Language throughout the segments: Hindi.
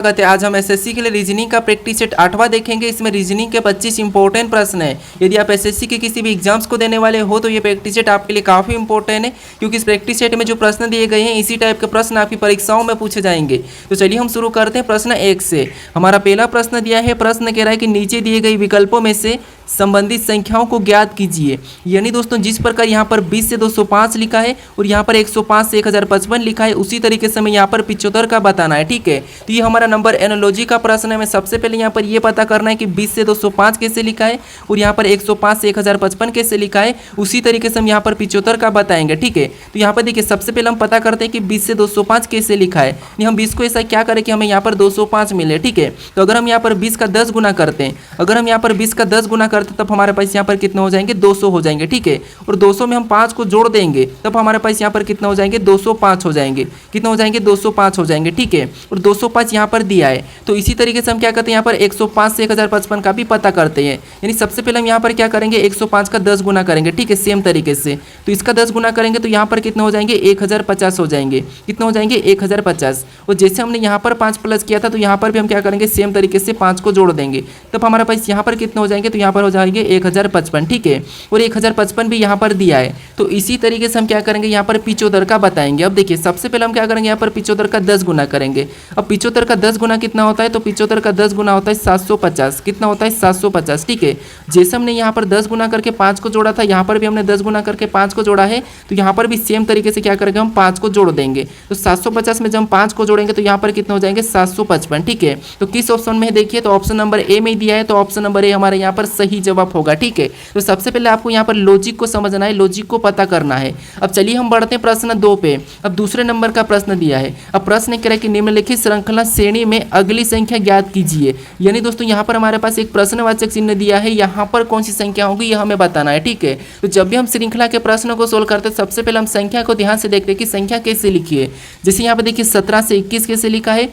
स्वागत है। आज हम एसएससी के लिए रीजनिंग का प्रैक्टिस सेट 8वां देखेंगे। इसमें रीजनिंग के 25 इंपॉर्टेंट प्रश्न है। यदि आप एसएससी के किसी भी एग्जाम्स को देने वाले हो तो ये प्रैक्टिस सेट आपके लिए काफ़ी इंपॉर्टेंट है, क्योंकि इस प्रैक्टिस सेट में जो प्रश्न दिए गए हैं इसी टाइप के प्रश्न आपकी परीक्षाओं में पूछे जाएंगे। तो चलिए हम शुरू करते हैं प्रश्न 1 से। हमारा पहला प्रश्न दिया है, प्रश्न कह रहा है कि नीचे दिए गए विकल्पों में से संबंधित संख्याओं को ज्ञात कीजिए। यानी दोस्तों जिस प्रकार यहाँ पर 20 से 205 लिखा है और यहाँ पर 105 से 1055 लिखा है, उसी तरीके से हमें यहाँ पर 75 का बताना है। ठीक है, तो ये हमारा नंबर एनालॉजी का प्रश्न है। हमें सबसे पहले यहाँ पर ये पता करना है कि 20 से 205 कैसे लिखा है और यहाँ पर 105 से 1055 कैसे लिखा है, उसी तरीके से हम यहाँ पर 75 का बताएंगे। ठीक है, तो यहाँ पर देखिए सबसे पहले हम पता करते हैं कि 20 से 205 कैसे लिखा है। नहीं, हम 20 को ऐसा क्या करें कि हमें यहाँ पर 205 मिले। ठीक है, तो अगर हम यहाँ पर 20 का 10 गुना करते हैं, अगर हम यहाँ पर 20 का 10 गुना करते हैं तब हमारे पास यहाँ पर कितने हो जाएंगे, 200 हो जाएंगे। ठीक है, और 200 में हम 5 को जोड़ देंगे तब हमारे पास यहाँ पर कितना हो जाएंगे, 205 हो जाएंगे। कितना हो जाएंगे, 205 हो जाएंगे। ठीक है, और 205 यहाँ पर दिया है। तो इसी तरीके से हम क्या करते हैं, यहाँ पर 105 से 1055 का भी पता करते हैं। यानी सबसे पहले हम यहाँ पर क्या करेंगे, 105 का 10 गुना करेंगे। ठीक है, सेम तरीके से तो इसका 10 गुना करेंगे तो यहाँ पर कितना हो जाएंगे, 1050 हो जाएंगे। कितना हो जाएंगे, 1050। और जैसे हमने यहाँ पर 5 प्लस किया था तो यहाँ पर भी हम क्या करेंगे, सेम तरीके से 5 को जोड़ देंगे तब हमारे पास यहाँ पर कितना हो जाएंगे, तो यहाँ पर हो जाएंगे 1055। ठीक है, और 1055 भी यहाँ पर दिया है। तो इसी तरीके से हम क्या करेंगे, यहाँ पर 75 का बताएंगे। अब देखिए सबसे पहले हम क्या करेंगे, यहाँ पर 75 का 10 गुना करेंगे। अब 75 का 10 गुना कितना होता है, तो 75 का 10 गुना होता है 750। कितना होता है, 750। ठीक है, जैसे हमने यहाँ पर 10 गुना करके 5 को जोड़ा था, यहाँ पर भी हमने 10 गुना करके 5 को जोड़ा है, तो यहाँ पर भी सेम तरीके से क्या करेंगे, हम 5 को जोड़ देंगे। तो 750 में जब हम 5 को जोड़ेंगे तो यहाँ पर कितना हो जाएंगे, 755। ठीक है, तो किस ऑप्शन में देखिए, तो ऑप्शन नंबर ए में दिया है, तो ऑप्शन नंबर ए हमारे यहाँ पर सही जवाब होगा। ठीक है, तो सबसे पहले आपको यहाँ पर लॉजिक को समझना है, लॉजिक को पता करना है। अब चलिए हम बढ़ते हैं प्रश्न 2 पे। अब दूसरे नंबर का प्रश्न दिया है। अब प्रश्न कह रहा है कि निम्नलिखित श्रृंखला श्रेणी में अगली संख्या ज्ञात कीजिए। यानी दोस्तों यहाँ पर हमारे पास एक प्रश्नवाचक चिन्ह दिया है, यहाँ पर कौन सी संख्या होगी यह हमें बताना है। ठीक है, तो जब भी हम श्रृंखला के प्रश्नों को सोल्व करते हैं सबसे पहले हम संख्या को ध्यान से देखते हैं कि संख्या कैसे लिखी है। जैसे यहाँ पर देखिए 17 से 21 कैसे लिखा है,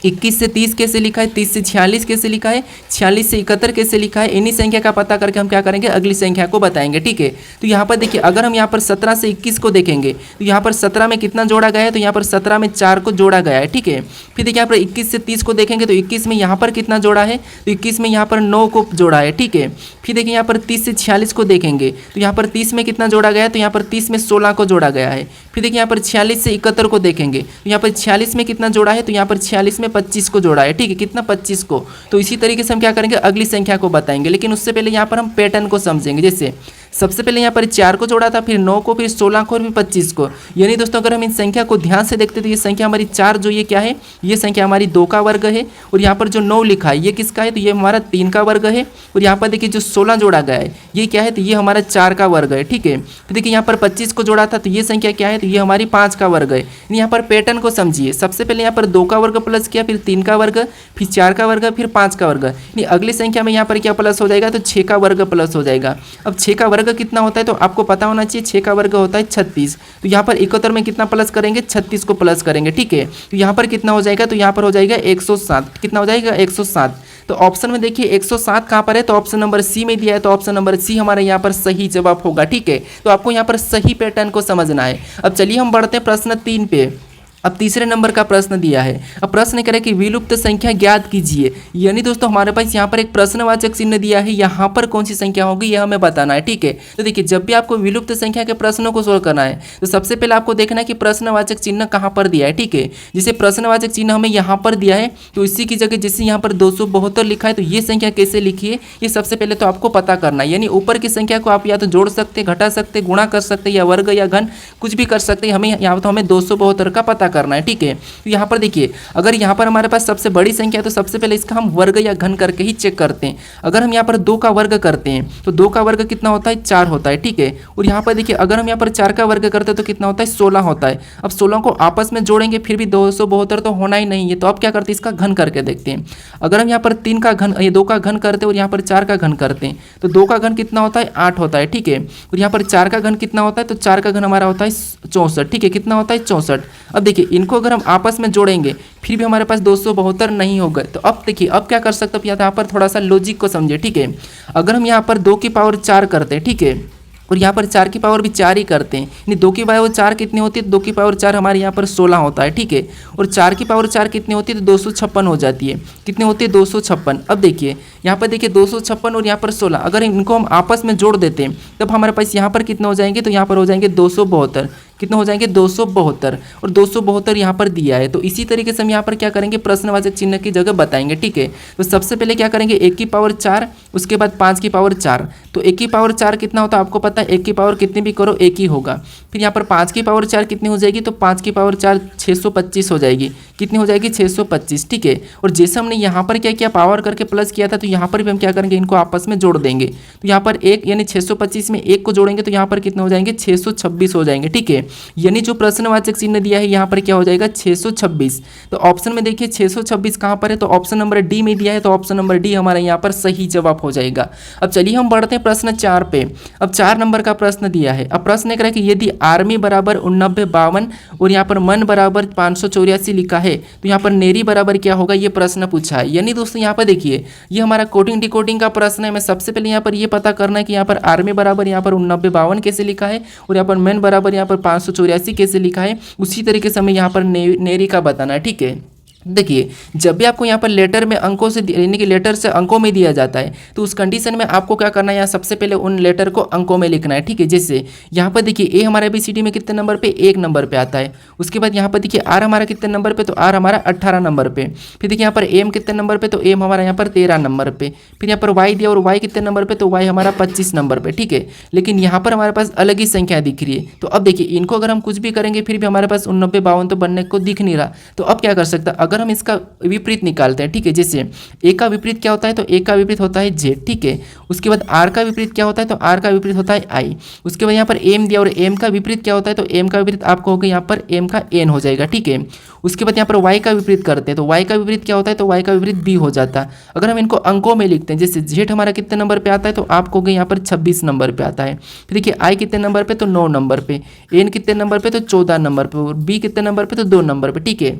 21 से 30 कैसे लिखा है, 30 से 46 कैसे लिखा है, 46 से 71 कैसे लिखा है। इन्हीं संख्या का पता करके हम क्या करेंगे, अगली संख्या को बताएंगे। ठीक है, तो यहाँ पर देखिए अगर हम यहाँ पर 17 से 21 को देखेंगे तो यहाँ पर 17 में कितना जोड़ा गया है, तो यहाँ पर 17 में 4 को जोड़ा गया है। ठीक है, फिर देखिए यहाँ पर 21 से 30 को देखेंगे तो 21 में यहाँ पर कितना जोड़ा है, तो 21 में यहाँ पर 9 को जोड़ा है। ठीक है, फिर देखिए यहाँ पर 30 से 46 को देखेंगे तो यहाँ पर 30 में कितना जोड़ा गया है, तो यहाँ पर 30 में 16 को जोड़ा गया है। फिर देखिए यहाँ पर 46 से 71 को देखेंगे तो यहाँ पर 46 में कितना जोड़ा है, तो यहाँ पर 46 में 25 को जोड़ा है। ठीक है, कितना, 25 को। तो इसी तरीके से हम क्या करेंगे, अगली संख्या को बताएंगे। लेकिन उससे पहले यहाँ पर हम पैटर्न को समझेंगे। जैसे सबसे पहले यहाँ पर 4 को जोड़ा था, फिर 9 को, फिर 16 को और फिर 25 को। यानी दोस्तों अगर हम इन संख्या को ध्यान से देखते तो ये संख्या हमारी 4 जो ये क्या है, ये संख्या हमारी 2 का वर्ग है। और यहाँ पर जो 9 लिखा है ये किसका है, तो ये हमारा 3 का वर्ग है। और यहाँ पर देखिए जो 16 जोड़ा गया है ये क्या है, तो ये हमारा 4 का वर्ग है। ठीक है, फिर देखिए यहाँ पर 25 को जोड़ा था तो ये संख्या क्या है, तो ये हमारी 5 का वर्ग है। यहाँ पर पैटर्न को समझिए, सबसे पहले यहाँ पर 2 का वर्ग प्लस किया, फिर 3 का वर्ग, फिर 4 का वर्ग, फिर 5 का वर्ग। अगली संख्या में यहाँ पर क्या प्लस हो जाएगा, तो 6 का वर्ग प्लस हो जाएगा। अब 6 का वर्ग कितना होता है, तो आपको पता होना चाहिए, 6 का वर्ग होता है 36। तो यहाँ पर 71 में कितना प्लस करेंगे, 36 को प्लस करेंगे। ठीक है, तो यहाँ पर कितना हो जाएगा, तो यहाँ पर हो जाएगा 107। कितना हो जाएगा, 107। तो ऑप्शन में देखिए 107 कहाँ पर है, तो ऑप्शन नंबर सी में दिया है, तो ऑप्शन नंबर सी हमारे यहाँ पर सही जवाब होगा। ठीक है, तो आपको यहाँ पर सही पैटर्न को समझना है। अब चलिए हम बढ़ते हैं प्रश्न 3 पे। अब तीसरे नंबर का प्रश्न दिया है। अब प्रश्न कह रहा है कि विलुप्त संख्या ज्ञात कीजिए। यानी दोस्तों हमारे पास यहाँ पर एक प्रश्नवाचक चिन्ह दिया है, यहाँ पर कौन सी संख्या होगी यह हमें बताना है। ठीक है, तो देखिए जब भी आपको विलुप्त संख्या के प्रश्नों को सोल्व करना है तो सबसे पहले आपको देखना है कि प्रश्नवाचक चिन्ह कहाँ पर दिया है। ठीक है, जैसे प्रश्नवाचक चिन्ह हमें यहाँ पर दिया है तो इसी की जगह जैसे यहाँ पर 272 लिखा है तो ये संख्या कैसे लिखी है, ये सबसे पहले तो आपको पता करना है। यानी ऊपर की संख्या को आप या तो जोड़ सकते, घटा सकते, गुणा कर सकते, या वर्ग या घन कुछ भी कर सकते हैं। हमें यहाँ तो हमें 272 का पता करना है। ठीक है, तो यहाँ पर देखिए अगर यहाँ पर हमारे पास सबसे बड़ी संख्या है तो सबसे पहले इसका हम वर्ग या घन करके ही चेक करते हैं। अगर हम यहाँ पर 2 का वर्ग करते हैं तो 2 का वर्ग कितना होता है, 4 होता है। ठीक है, और यहाँ पर देखिए अगर हम यहाँ पर 4 का वर्ग करते हैं तो कितना होता है, 16 होता है। अब 16 को आपस में जोड़ेंगे फिर भी 272 तो होना ही नहीं है, तो अब क्या करते हैं, इसका घन करके देखते हैं। अगर हम यहाँ पर 3 का घन, ये 2 का घन करते हैं और यहाँ पर 4 का घन करते हैं तो 2 का घन कितना होता है, 8 होता है। ठीक है, और यहाँ पर 4 का घन कितना होता है, तो 4 का घन हमारा होता है 64। ठीक है, कितना होता है, 64। अब देखिए इनको अगर हम आपस में जोड़ेंगे फिर भी हमारे पास 272 नहीं होगा। तो अब देखिए अब क्या कर सकते हैं, यहाँ पर थोड़ा सा लॉजिक को समझे। ठीक है, अगर हम यहाँ पर 2 की पावर 4 करते हैं, ठीक है, और यहाँ पर 4 की पावर भी 4 ही करते हैं, यानी 2 की पावर 4 कितनी होती है, 2 की पावर 4 हमारे यहाँ पर 16 होता है, ठीक है। और 4 की पावर 4 कितनी होती है, तो 256 हो जाती है। कितनी होती है, 256। अब देखिए यहाँ पर देखिए 256 और यहाँ पर 16, अगर इनको हम आपस में जोड़ देते हैं तब हमारे पास यहाँ पर कितने हो जाएंगे, तो यहाँ पर हो जाएंगे 272। कितने हो जाएंगे, 272। और 272 यहाँ पर दिया है, तो इसी तरीके से हम यहाँ पर क्या करेंगे, प्रश्नवाचक चिन्ह की जगह बताएंगे, ठीक है। तो सबसे पहले क्या करेंगे, 1 की पावर 4, उसके बाद 5 की पावर 4। तो 1 की पावर 4 कितना होता है आपको पता है, 1 की पावर कितनी भी करो 1 ही होगा। फिर यहाँ पर 5 की पावर 4 कितनी हो जाएगी, तो 5 की पावर 4 625 हो जाएगी। कितनी हो जाएगी, 625, ठीक है। और जैसे हमने यहाँ पर क्या किया, पावर करके प्लस किया था, तो यहाँ पर भी हम क्या करेंगे, इनको आपस में जोड़ देंगे। तो यहाँ पर 1 यानी 625 में 1 को जोड़ेंगे तो यहाँ पर कितने हो जाएंगे, 626 हो जाएंगे, ठीक है। यानी जो प्रश्नवाचक चिन्ह दिया है यहाँ पर क्या हो जाएगा, 626। तो ऑप्शन में देखिए 626 कहाँ पर है, तो ऑप्शन नंबर डी में दिया है, तो ऑप्शन नंबर डी हमारा यहाँ पर सही जवाब हो जाएगा। अब चलिए हम बढ़ते हैं प्रश्न 4 पे। अब 4 नंबर का प्रश्न दिया है। अब प्रश्न एक रहा कि यदि आर्मी बराबर 8952 और यहाँ पर मन बराबर 584 लिखा है तो यहाँ पर नेरी बराबर क्या होगा, ये प्रश्न पूछा है। यानी दोस्तों यहाँ पर देखिए ये हमारा कोडिंग डिकोडिंग का प्रश्न है। मैं सबसे पहले यहाँ पर ये पता करना है कि यहाँ पर आर्मी बराबर यहाँ पर 8952 कैसे लिखा है और यहाँ पर मैन बराबर यहाँ पर 584 कैसे लिखा है, उसी तरीके से हमें यहाँ पर नेरी का बताना है, ठीक है। देखिए जब भी आपको यहाँ पर लेटर में अंकों से यानी कि लेटर से अंकों में दिया जाता है तो उस कंडीशन में आपको क्या करना है, यहाँ सबसे पहले उन लेटर को अंकों में लिखना है, ठीक है। जैसे यहाँ पर देखिए ए हमारा ABCD में कितने नंबर पे, 1 नंबर पे आता है। उसके बाद यहाँ पर देखिए आर हमारा कितने नंबर पे, तो आर हमारा 18 नंबर पे। फिर देखिए यहाँ पर एम कितने नंबर पे, तो एम हमारा यहाँ पर 13 नंबर पे। फिर यहाँ पर वाई दिया और वाई कितने नंबर पे, तो वाई हमारा 25 नंबर पे, ठीक है। लेकिन यहाँ पर हमारे पास अलग ही संख्या दिख रही है। तो अब देखिए इनको अगर हम कुछ भी करेंगे फिर भी हमारे पास 8952 तो बनने को दिख नहीं रहा। तो अब क्या कर सकता, अगर हम इसका विपरीत निकालते हैं, ठीक है। जैसे ए का विपरीत क्या होता है, तो ए का विपरीत होता है जेड, ठीक है। उसके बाद आर का विपरीत क्या होता है, तो आर का विपरीत होता है आई। उसके बाद यहाँ पर एम दिया और एम का विपरीत क्या होता है, तो एम का विपरीत आपको होगा यहाँ पर एम का एन हो जाएगा, ठीक है। उसके बाद यहाँ पर वाई का विपरीत करते हैं तो वाई का विपरीत क्या होता है, तो वाई का विपरीत बी हो जाता है। अगर हम इनको अंकों में लिखते हैं, जैसे जेड हमारा कितने नंबर पे आता है, तो आपको होगा यहाँ पर 26 नंबर पे आता है। फिर देखिए आई कितने नंबर पे, तो 9 नंबर पे। एन कितने नंबर पे, तो 14 नंबर पे। और बी कितने नंबर पे, तो 2 नंबर पे, ठीक है।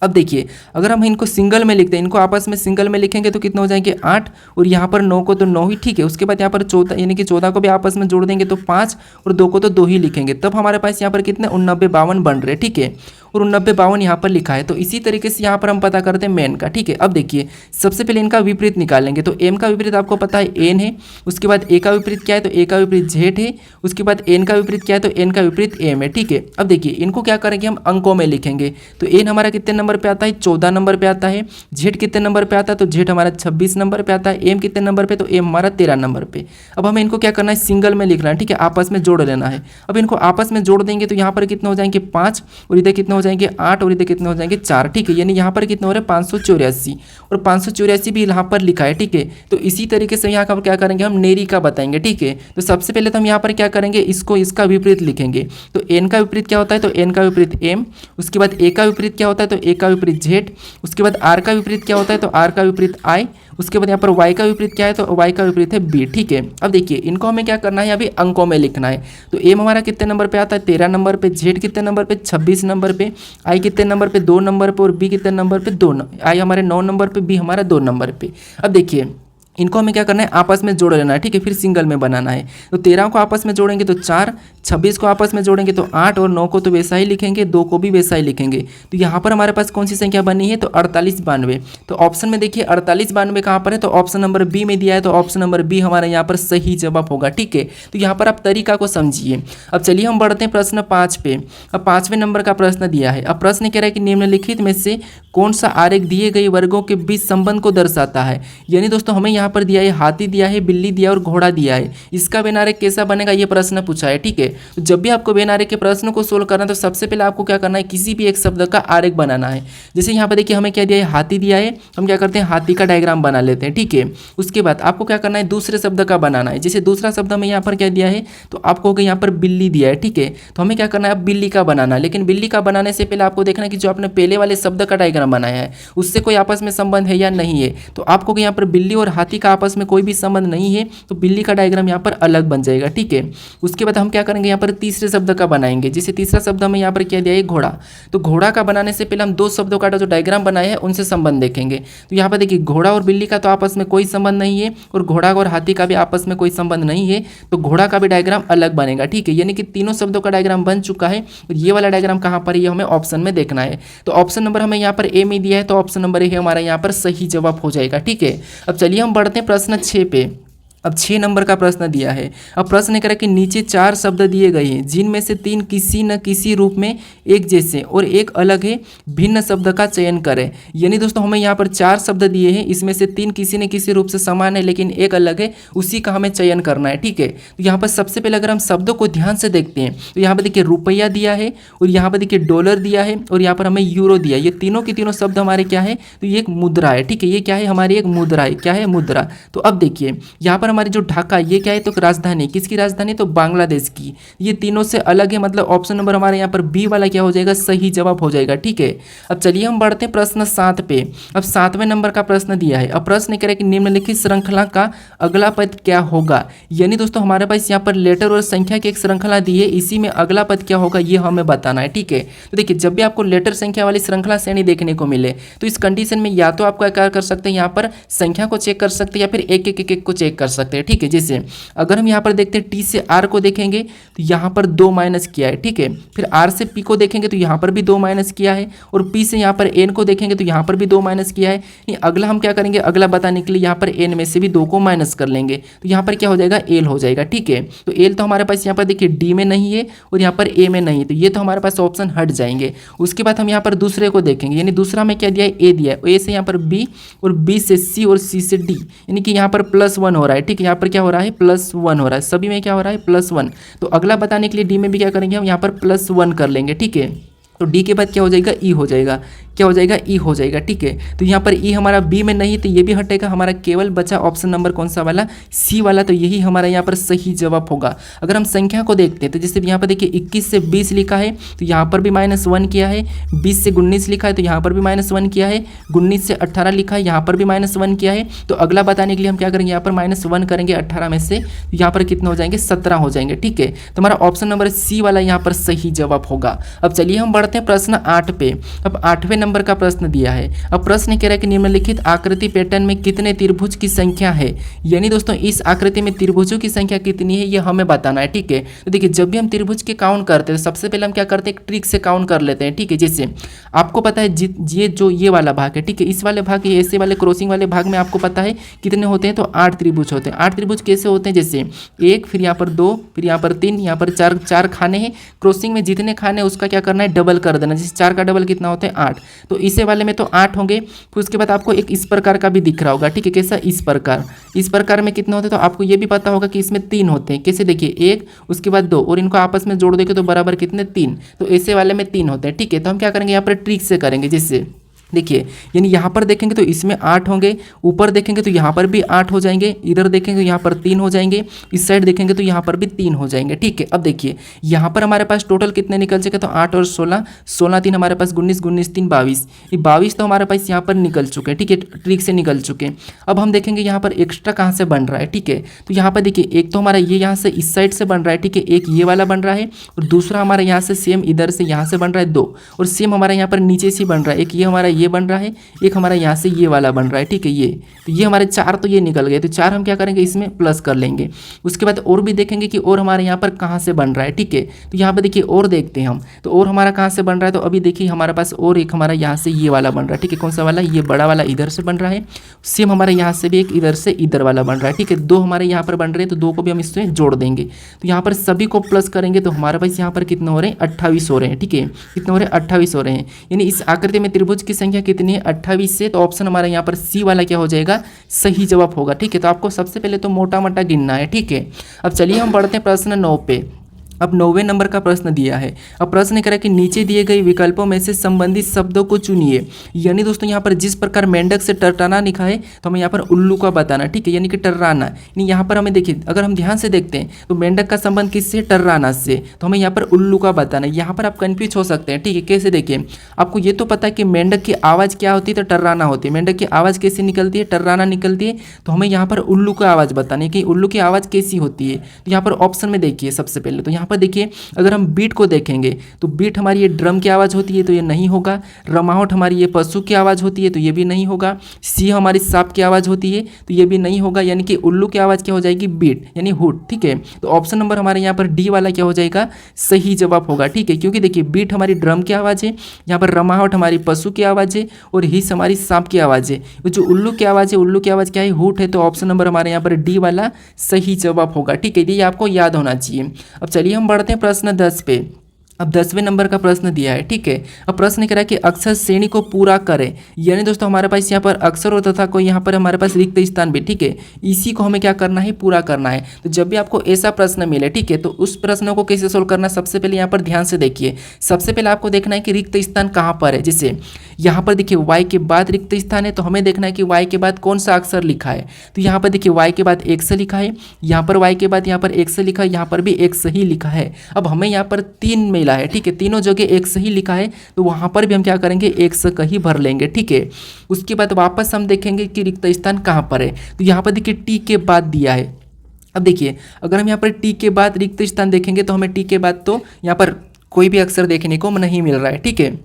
अब देखिए अगर हम इनको सिंगल में लिखते हैं, इनको आपस में सिंगल में लिखेंगे तो कितने हो जाएंगे, 8। और यहाँ पर 9 को तो 9 ही, ठीक है। उसके बाद यहाँ पर 14 यानी कि 14 को भी आपस में जोड़ देंगे तो 5 और 2 को तो 2 ही लिखेंगे, तब हमारे पास यहाँ पर कितने 8952 बन रहे, ठीक है। और 8952 यहाँ पर लिखा है। तो इसी तरीके से यहाँ पर हम पता करते हैं मेन का, ठीक है। अब देखिए सबसे पहले इनका विपरीत निकालेंगे। तो एम का विपरीत आपको पता है एन है। उसके बाद ए का विपरीत क्या है, तो ए का विपरीत जेड है। उसके बाद एन का विपरीत क्या है, तो एन का विपरीत एम है, ठीक है। अब देखिए इनको क्या करेंगे, हम अंकों में लिखेंगे। तो एन हमारा कितने नंबर पे आता है, 14 नंबर पे आता है। जेड कितने नंबर पे आता है, तो जेड हमारा 26 नंबर पे आता है। एम कितने नंबर पे, तो एम हमारा 13 नंबर पे। अब हमें इनको क्या करना है, सिंगल में लिखना है, ठीक है, आपस में जोड़ लेना है। अब इनको आपस में जोड़ देंगे तो यहाँ पर कितने हो जाएंगे 5 और इधर कितने हो जाएंगे 8 और इधर कितने हो जाएंगे 4, ठीक है। यानी यहाँ पर कितने हो रहे हैं 584 और 584 भी यहाँ पर लिखा है, ठीक है। तो इसी तरीके से यहाँ पर क्या करेंगे, हम नेरी का बताएंगे, ठीक है। तो सबसे पहले तो हम यहाँ पर क्या करेंगे, इसको इसका विपरीत लिखेंगे। तो एन का विपरीत क्या होता है, तो एन का विपरीत एम। उसके बाद ए का विपरीत क्या होता है, तो ए का विपरीत जेड। उसके बाद आर का विपरीत क्या होता है, तो आर का विपरीत आई। उसके बाद यहाँ पर वाई का विपरीत क्या है, तो वाई का विपरीत है बी, ठीक है। अब देखिए इनको हमें क्या करना है, अभी अंकों में लिखना है। तो एम हमारा कितने नंबर पे आता है, 13 नंबर पे। जेड कितने नंबर पे, 26 नंबर पे। आई कितने नंबर पे, 2 नंबर पे। और बी कितने नंबर पे, 2। आई हमारे 9 नंबर पे, बी हमारा 2 नंबर पे। अब देखिए इनको हमें क्या करना है, आपस में जोड़ लेना है, ठीक है। फिर सिंगल में बनाना है। तो 13 को आपस में जोड़ेंगे तो 4, 26 को आपस में जोड़ेंगे तो 8 और 9 को तो वैसा ही लिखेंगे, 2 को भी वैसा ही लिखेंगे। तो यहाँ पर हमारे पास कौन सी संख्या बनी है, तो 4892। तो ऑप्शन में देखिए 4892 कहाँ पर है, तो ऑप्शन नंबर बी में दिया है। तो ऑप्शन नंबर बी हमारा यहाँ पर सही जवाब होगा, ठीक है। तो यहाँ पर आप तरीका को समझिए। अब चलिए हम बढ़ते हैं प्रश्न 5 पे। अब 5वें नंबर का प्रश्न दिया है। अब प्रश्न कह रहा है कि निम्नलिखित में से कौन सा आरेख दिए गए वर्गों के बीच संबंध को दर्शाता है। यानी दोस्तों हमें यहाँ पर दिया है हाथी दिया है, बिल्ली दिया और घोड़ा दिया है। इसका वेन आरेख कैसा बनेगा, ये प्रश्न पूछा है, ठीक है। तो जब भी आपको वेन आरेख के प्रश्न को सोल्व करना है तो सबसे पहले आपको क्या करना है, किसी भी एक शब्द का आरेख बनाना है। जैसे यहाँ पर देखिए हमें क्या दिया है, हाथी दिया है। हम क्या करते हैं, हाथी का डायग्राम बना लेते हैं, ठीक है। उसके बाद आपको क्या करना है, दूसरे शब्द का बनाना है। जैसे दूसरा शब्द हमें यहाँ पर क्या दिया है, तो आपको होगा यहाँ पर बिल्ली दिया है, ठीक है। तो हमें क्या करना है, अब बिल्ली का बनाना है। लेकिन बिल्ली का बनाने से पहले आपको देखना है कि जो आपने पहले वाले शब्द का डायग्राम बनाया है उससे कोई आपस में संबंध है या नहीं है। तो आपको यहाँ पर बिल्ली और हाथी का आपस में कोई भी संबंध नहीं है तो बिल्ली का डायग्राम यहाँ पर अलग बन जाएगा, ठीक है। उसके बाद हम क्या करेंगे, यहाँ पर तीसरे शब्द का बनाएंगे। जैसे तीसरा शब्द हमें यहाँ पर क्या दिया है, घोड़ा। तो घोड़ा का बनाने से पहले हम दो शब्दों का जो डायग्राम बनाए हैं उनसे संबंध देखेंगे। तो यहाँ पर देखिए घोड़ा और बिल्ली का तो आपस में कोई संबंध नहीं है, और घोड़ा और हाथी का भी आपस में कोई संबंध नहीं है, तो घोड़ा का भी डायग्राम अलग बनेगा। ठीक है, यानी कि तीनों शब्दों का डायग्राम बन चुका है, और ये वाला डायग्राम कहाँ पर है, ये हमें ऑप्शन में देखना है। तो ऑप्शन नंबर हमें यहाँ पर ए में दिया है, तो ऑप्शन नंबर ए हमारा यहाँ पर सही जवाब हो जाएगा। ठीक है, अब चलिए हम बढ़ते हैं प्रश्न 6 पे। अब 6 नंबर का प्रश्न दिया है। अब प्रश्न कह रहा है कि नीचे 4 शब्द दिए गए हैं, जिनमें से 3 किसी न किसी रूप में एक जैसे और एक अलग है, भिन्न शब्द का चयन करें। यानी दोस्तों हमें यहाँ पर 4 शब्द दिए हैं, इसमें से 3 किसी न किसी रूप से समान है लेकिन एक अलग है, उसी का हमें चयन करना है। ठीक है, तो यहाँ पर सबसे पहले अगर हम शब्दों को ध्यान से देखते हैं तो यहाँ पर देखिए रुपया दिया है, और यहाँ पर देखिए डॉलर दिया है, और यहाँ पर हमें यूरो दिया है। ये तीनों के तीनों शब्द हमारे क्या है, तो ये एक मुद्रा है। ठीक है, ये क्या है, हमारी एक मुद्रा है। क्या है, मुद्रा। तो अब देखिए यहाँ पर हमारी जो ढाका, ये क्या है, तो राजधानी, किसकी राजधानी, तो बांग्लादेश की। ये तीनों से अलग है, मतलब ऑप्शन नंबर हमारे यहाँ पर बी वाला क्या हो जाएगा, सही जवाब हो जाएगा। ठीक है, अब चलिए हम बढ़ते हैं प्रश्न 7 पे। अब 7वें नंबर का प्रश्न दिया है। अब प्रश्न कह रहा है कि निम्नलिखित श्रृंखला का अगला पद क्या होगा। यानी दोस्तों हमारे पास यहाँ पर लेटर और संख्या की एक श्रृंखला दी है, इसी में अगला पद क्या होगा ये हमें बताना है। ठीक है, तो देखिए जब भी आपको लेटर संख्या वाली श्रृंखला श्रेणी देखने को मिले तो इस कंडीशन में या तो आप क्या कर सकते हैं, यहाँ पर संख्या को चेक कर सकते हैं, या फिर एक एक एक को चेक कर सकते हैं। ठीक है, जैसे अगर हम यहाँ पर देखते हैं टी से आर को देखेंगे तो यहाँ पर 2 माइनस किया है। ठीक है, फिर आर से पी को देखेंगे तो यहाँ पर भी 2 माइनस किया है, और पी से यहाँ पर एन को देखेंगे तो यहाँ पर भी 2 माइनस किया है। अगला हम क्या करेंगे, अगला बताने के लिए यहाँ पर एन में से भी 2 को माइनस कर लेंगे, तो यहाँ पर क्या हो जाएगा, एल हो जाएगा। ठीक है, तो एल तो हमारे पास यहाँ पर देखिए डी में नहीं है और यहाँ पर ए में नहीं है, तो ये तो हमारे पास ऑप्शन हट जाएंगे। उसके बाद हम यहाँ पर दूसरे को देखेंगे, यानी दूसरा में क्या दिया है, ए दिया है, ए से यहाँ पर बी, और बी से सी, और सी से डी, यानी कि यहाँ पर +1 हो रहा है। ठीक है, यहाँ पर क्या हो रहा है, +1 हो रहा है, सभी में क्या हो रहा है, +1। तो अगला बताने के लिए डी में भी क्या करेंगे, हम यहाँ पर +1 कर लेंगे। ठीक है, तो डी के बाद क्या हो जाएगा, ई हो जाएगा। क्या हो जाएगा, ई हो जाएगा। ठीक है, तो यहाँ पर ई हमारा बी में नहीं, तो ये भी हटेगा, हमारा केवल बचा ऑप्शन नंबर कौन सा वाला, सी वाला। तो यही हमारा यहाँ पर सही जवाब होगा। अगर हम संख्या को देखते हैं तो जैसे यहाँ पर देखिए 21 से 20 लिखा है, तो यहाँ पर भी -1 किया है। 20 से 19 लिखा है, तो यहाँ पर भी -1 किया है। 19 से 18 लिखा है, यहाँ पर भी -1 किया है। तो अगला बताने के लिए हम क्या करेंगे, यहाँ पर -1 करेंगे 18 में से, तो यहाँ पर कितने हो जाएंगे, 17 हो जाएंगे। ठीक है, तो हमारा ऑप्शन नंबर सी वाला यहाँ पर सही जवाब होगा। अब चलिए हम बढ़ते हैं प्रश्न 8 पे। अब 8वें नंबर का प्रश्न दिया है। अब प्रश्न कह रहा है कि निम्नलिखित आकृति पैटर्न में कितने त्रिभुज की संख्या है। यानी दोस्तों इस आकृति में त्रिभुजों की संख्या कितनी है ये हमें बताना है। ठीक है, तो देखिए जब भी हम त्रिभुज के काउंट करते हैं तो सबसे पहले हम क्या करते हैं, एक ट्रिक से काउंट कर लेते हैं। ठीक है, जैसे आपको पता है ये जो ये वाला भाग है, ठीक है, इस वाले भाग, ऐसे वाले क्रॉसिंग वाले भाग में आपको पता है कितने होते हैं, तो 8 त्रिभुज होते हैं। 8 त्रिभुज कैसे होते हैं, जैसे 1, फिर यहाँ पर 2, फिर यहाँ पर 3, यहाँ पर 4 खाने हैं। क्रॉसिंग में जितने खाने उसका क्या करना है, डबल कर देना। जैसे 4 का डबल कितना होता है, 8। तो इसे वाले में तो 8 होंगे। फिर उसके बाद आपको एक इस प्रकार का भी दिख रहा होगा। ठीक है, कैसा, इस प्रकार में कितने होते हैं, तो आपको ये भी पता होगा कि इसमें 3 होते हैं। कैसे, देखिए 1, उसके बाद 2, और इनको आपस में जोड़ देंगे तो बराबर कितने, 3। तो ऐसे वाले में 3 होते हैं। ठीक है, तो हम क्या करेंगे, यहाँ पर ट्रिक से करेंगे। जैसे देखिए, यानी यहाँ पर देखेंगे तो इसमें 8 होंगे, ऊपर देखेंगे तो यहाँ पर भी 8 हो जाएंगे, इधर देखेंगे तो यहाँ पर 3 हो जाएंगे, इस साइड देखेंगे तो यहाँ पर भी 3 हो जाएंगे। ठीक है, अब देखिए यहाँ पर हमारे पास टोटल कितने निकल चुके, तो 8 और 16, 16 3 हमारे पास 19, 19 3 22, ये 22 तो हमारे पास यहाँ पर निकल चुके हैं। ठीक है, ट्रिक से निकल चुके हैं। अब हम देखेंगे यहाँ पर एक्स्ट्रा कहाँ से बन रहा है। ठीक है, तो यहाँ पर देखिए एक तो हमारा ये यहाँ से इस साइड से बन रहा है। ठीक है, एक ये वाला बन रहा है, और दूसरा हमारा यहाँ से सेम इधर से यहाँ से बन रहा है 2, और सेम हमारा यहाँ पर नीचे से बन रहा है। एक ये हमारा ये बन रहा है, एक हमारा यहाँ से ये वाला बन रहा है। ठीक है, ये तो ये हमारे 4 तो ये निकल गए, तो 4 हम क्या करेंगे, इसमें प्लस कर लेंगे। उसके बाद और भी देखेंगे कि और हमारे यहाँ पर कहाँ से बन रहा है। ठीक है, तो यहाँ पर देखिए और देखते हैं हम, तो और हमारा कहाँ से बन रहा है, तो अभी देखिए हमारे पास और एक हमारा यहाँ से ये वाला बन रहा है। ठीक है, कौन सा वाला, ये बड़ा वाला इधर से बन रहा है। सेम हमारे यहाँ से भी एक इधर से इधर वाला बन रहा है। ठीक है, 2 हमारे यहाँ पर बन रहे हैं, तो 2 को भी हम इसमें जोड़ देंगे। तो यहाँ पर सभी को प्लस करेंगे तो हमारे पास यहाँ पर कितने हो रहे हैं, 28 हो रहे हैं। ठीक है, कितने हो रहे हैं, 28 हो रहे हैं। यानी इस आकृति में त्रिभुज की संख्या कितनी है, 28 से। तो ऑप्शन हमारा यहाँ पर सी वाला क्या हो जाएगा, सही जवाब होगा। ठीक है, तो आपको सबसे पहले तो मोटा मोटा गिनना है। ठीक है, अब चलिए हम बढ़ते हैं प्रश्न 9 पे। अब 9वें नंबर का प्रश्न दिया है। अब प्रश्न कह रहा है कि नीचे दिए गए विकल्पों में से संबंधित शब्दों को चुनिए। यानी दोस्तों यहाँ पर जिस प्रकार मेंढक से टर्राना लिखा है तो हमें यहाँ पर उल्लू का बताना। ठीक है, यानी कि टर्राना, यानी यहाँ पर हमें देखिए अगर हम ध्यान से देखते हैं तो मेंढक का संबंध किससे, टर्राना से, तो हमें यहाँ पर उल्लू का बताना है। यहाँ पर आप कन्फ्यूज हो सकते हैं। ठीक है, कैसे, देखिए आपको ये तो पता है कि मेंढक की आवाज़ क्या होती है, तो टर्राना होती है। मेंढक की आवाज़ कैसे निकलती है, टर्राना निकलती है। तो हमें यहाँ पर उल्लू का आवाज़ बतानी है कि उल्लू की आवाज़ कैसी होती है। तो यहाँ पर ऑप्शन में देखिए सबसे पहले, तो यहाँ पर देखिए अगर हम बीट को देखेंगे तो बीट हमारी ये ड्रम की आवाज़ होती है तो ये नहीं होगा, रमाहट हमारी ये पशु की आवाज़ होती है तो ये भी नहीं होगा, सी हमारी सांप की आवाज़ होती है तो ये भी नहीं होगा, यानी कि उल्लू की आवाज़ क्या हो जाएगी, बीट यानी हुड। ठीक है, तो ऑप्शन नंबर हमारे यहाँ पर डी वाला क्या हो जाएगा, सही जवाब होगा। ठीक है, क्योंकि देखिए बीट हमारी ड्रम की आवाज़ है, यहाँ पर रमाहट हमारी पशु की आवाज़ है और हिस हमारी सांप की आवाज़ है। जो उल्लू की आवाज़ है, उल्लू की आवाज़ क्या है, हुट है, तो ऑप्शन नंबर हमारे यहाँ पर डी वाला सही जवाब होगा। ठीक है, ये आपको याद होना चाहिए। अब चलिए हम बढ़ते हैं प्रश्न 10 पे। अब 10वें नंबर का प्रश्न दिया है। ठीक है, अब प्रश्न कह रहा है कि अक्षर श्रेणी को पूरा करें, यानी दोस्तों हमारे पास यहाँ पर अक्षर होता था कोई, यहाँ पर हमारे पास रिक्त स्थान भी। ठीक है, इसी को हमें क्या करना है, पूरा करना है। तो जब भी आपको ऐसा प्रश्न मिले, ठीक है, तो उस प्रश्न को कैसे सोल्व करना है, सबसे पहले यहाँ पर ध्यान से देखिए। सबसे पहले आपको देखना है कि रिक्त स्थान कहाँ पर है। जैसे यहाँ पर देखिए वाई के बाद रिक्त स्थान है, तो हमें देखना है कि वाई के बाद कौन सा अक्षर लिखा है। तो यहाँ पर देखिए वाई के बाद एक्स लिखा है, यहाँ पर वाई के बाद यहाँ पर एक्स लिखा है, यहाँ पर भी एक्स ही लिखा है। अब हमें यहाँ पर 3 मिला है। ठीक है, तीनों जगह एक्स ही लिखा है, तो वहाँ पर भी हम क्या करेंगे, एक्स का ही भर लेंगे। ठीक है, उसके बाद वापस हम देखेंगे कि रिक्त स्थान कहाँ पर है। तो यहाँ पर देखिए टी के बाद दिया है। अब देखिए अगर हम यहाँ पर टी के बाद रिक्त स्थान देखेंगे तो हमें टी के बाद तो यहाँ पर कोई भी अक्षर देखने को नहीं मिल रहा है। ठीक है,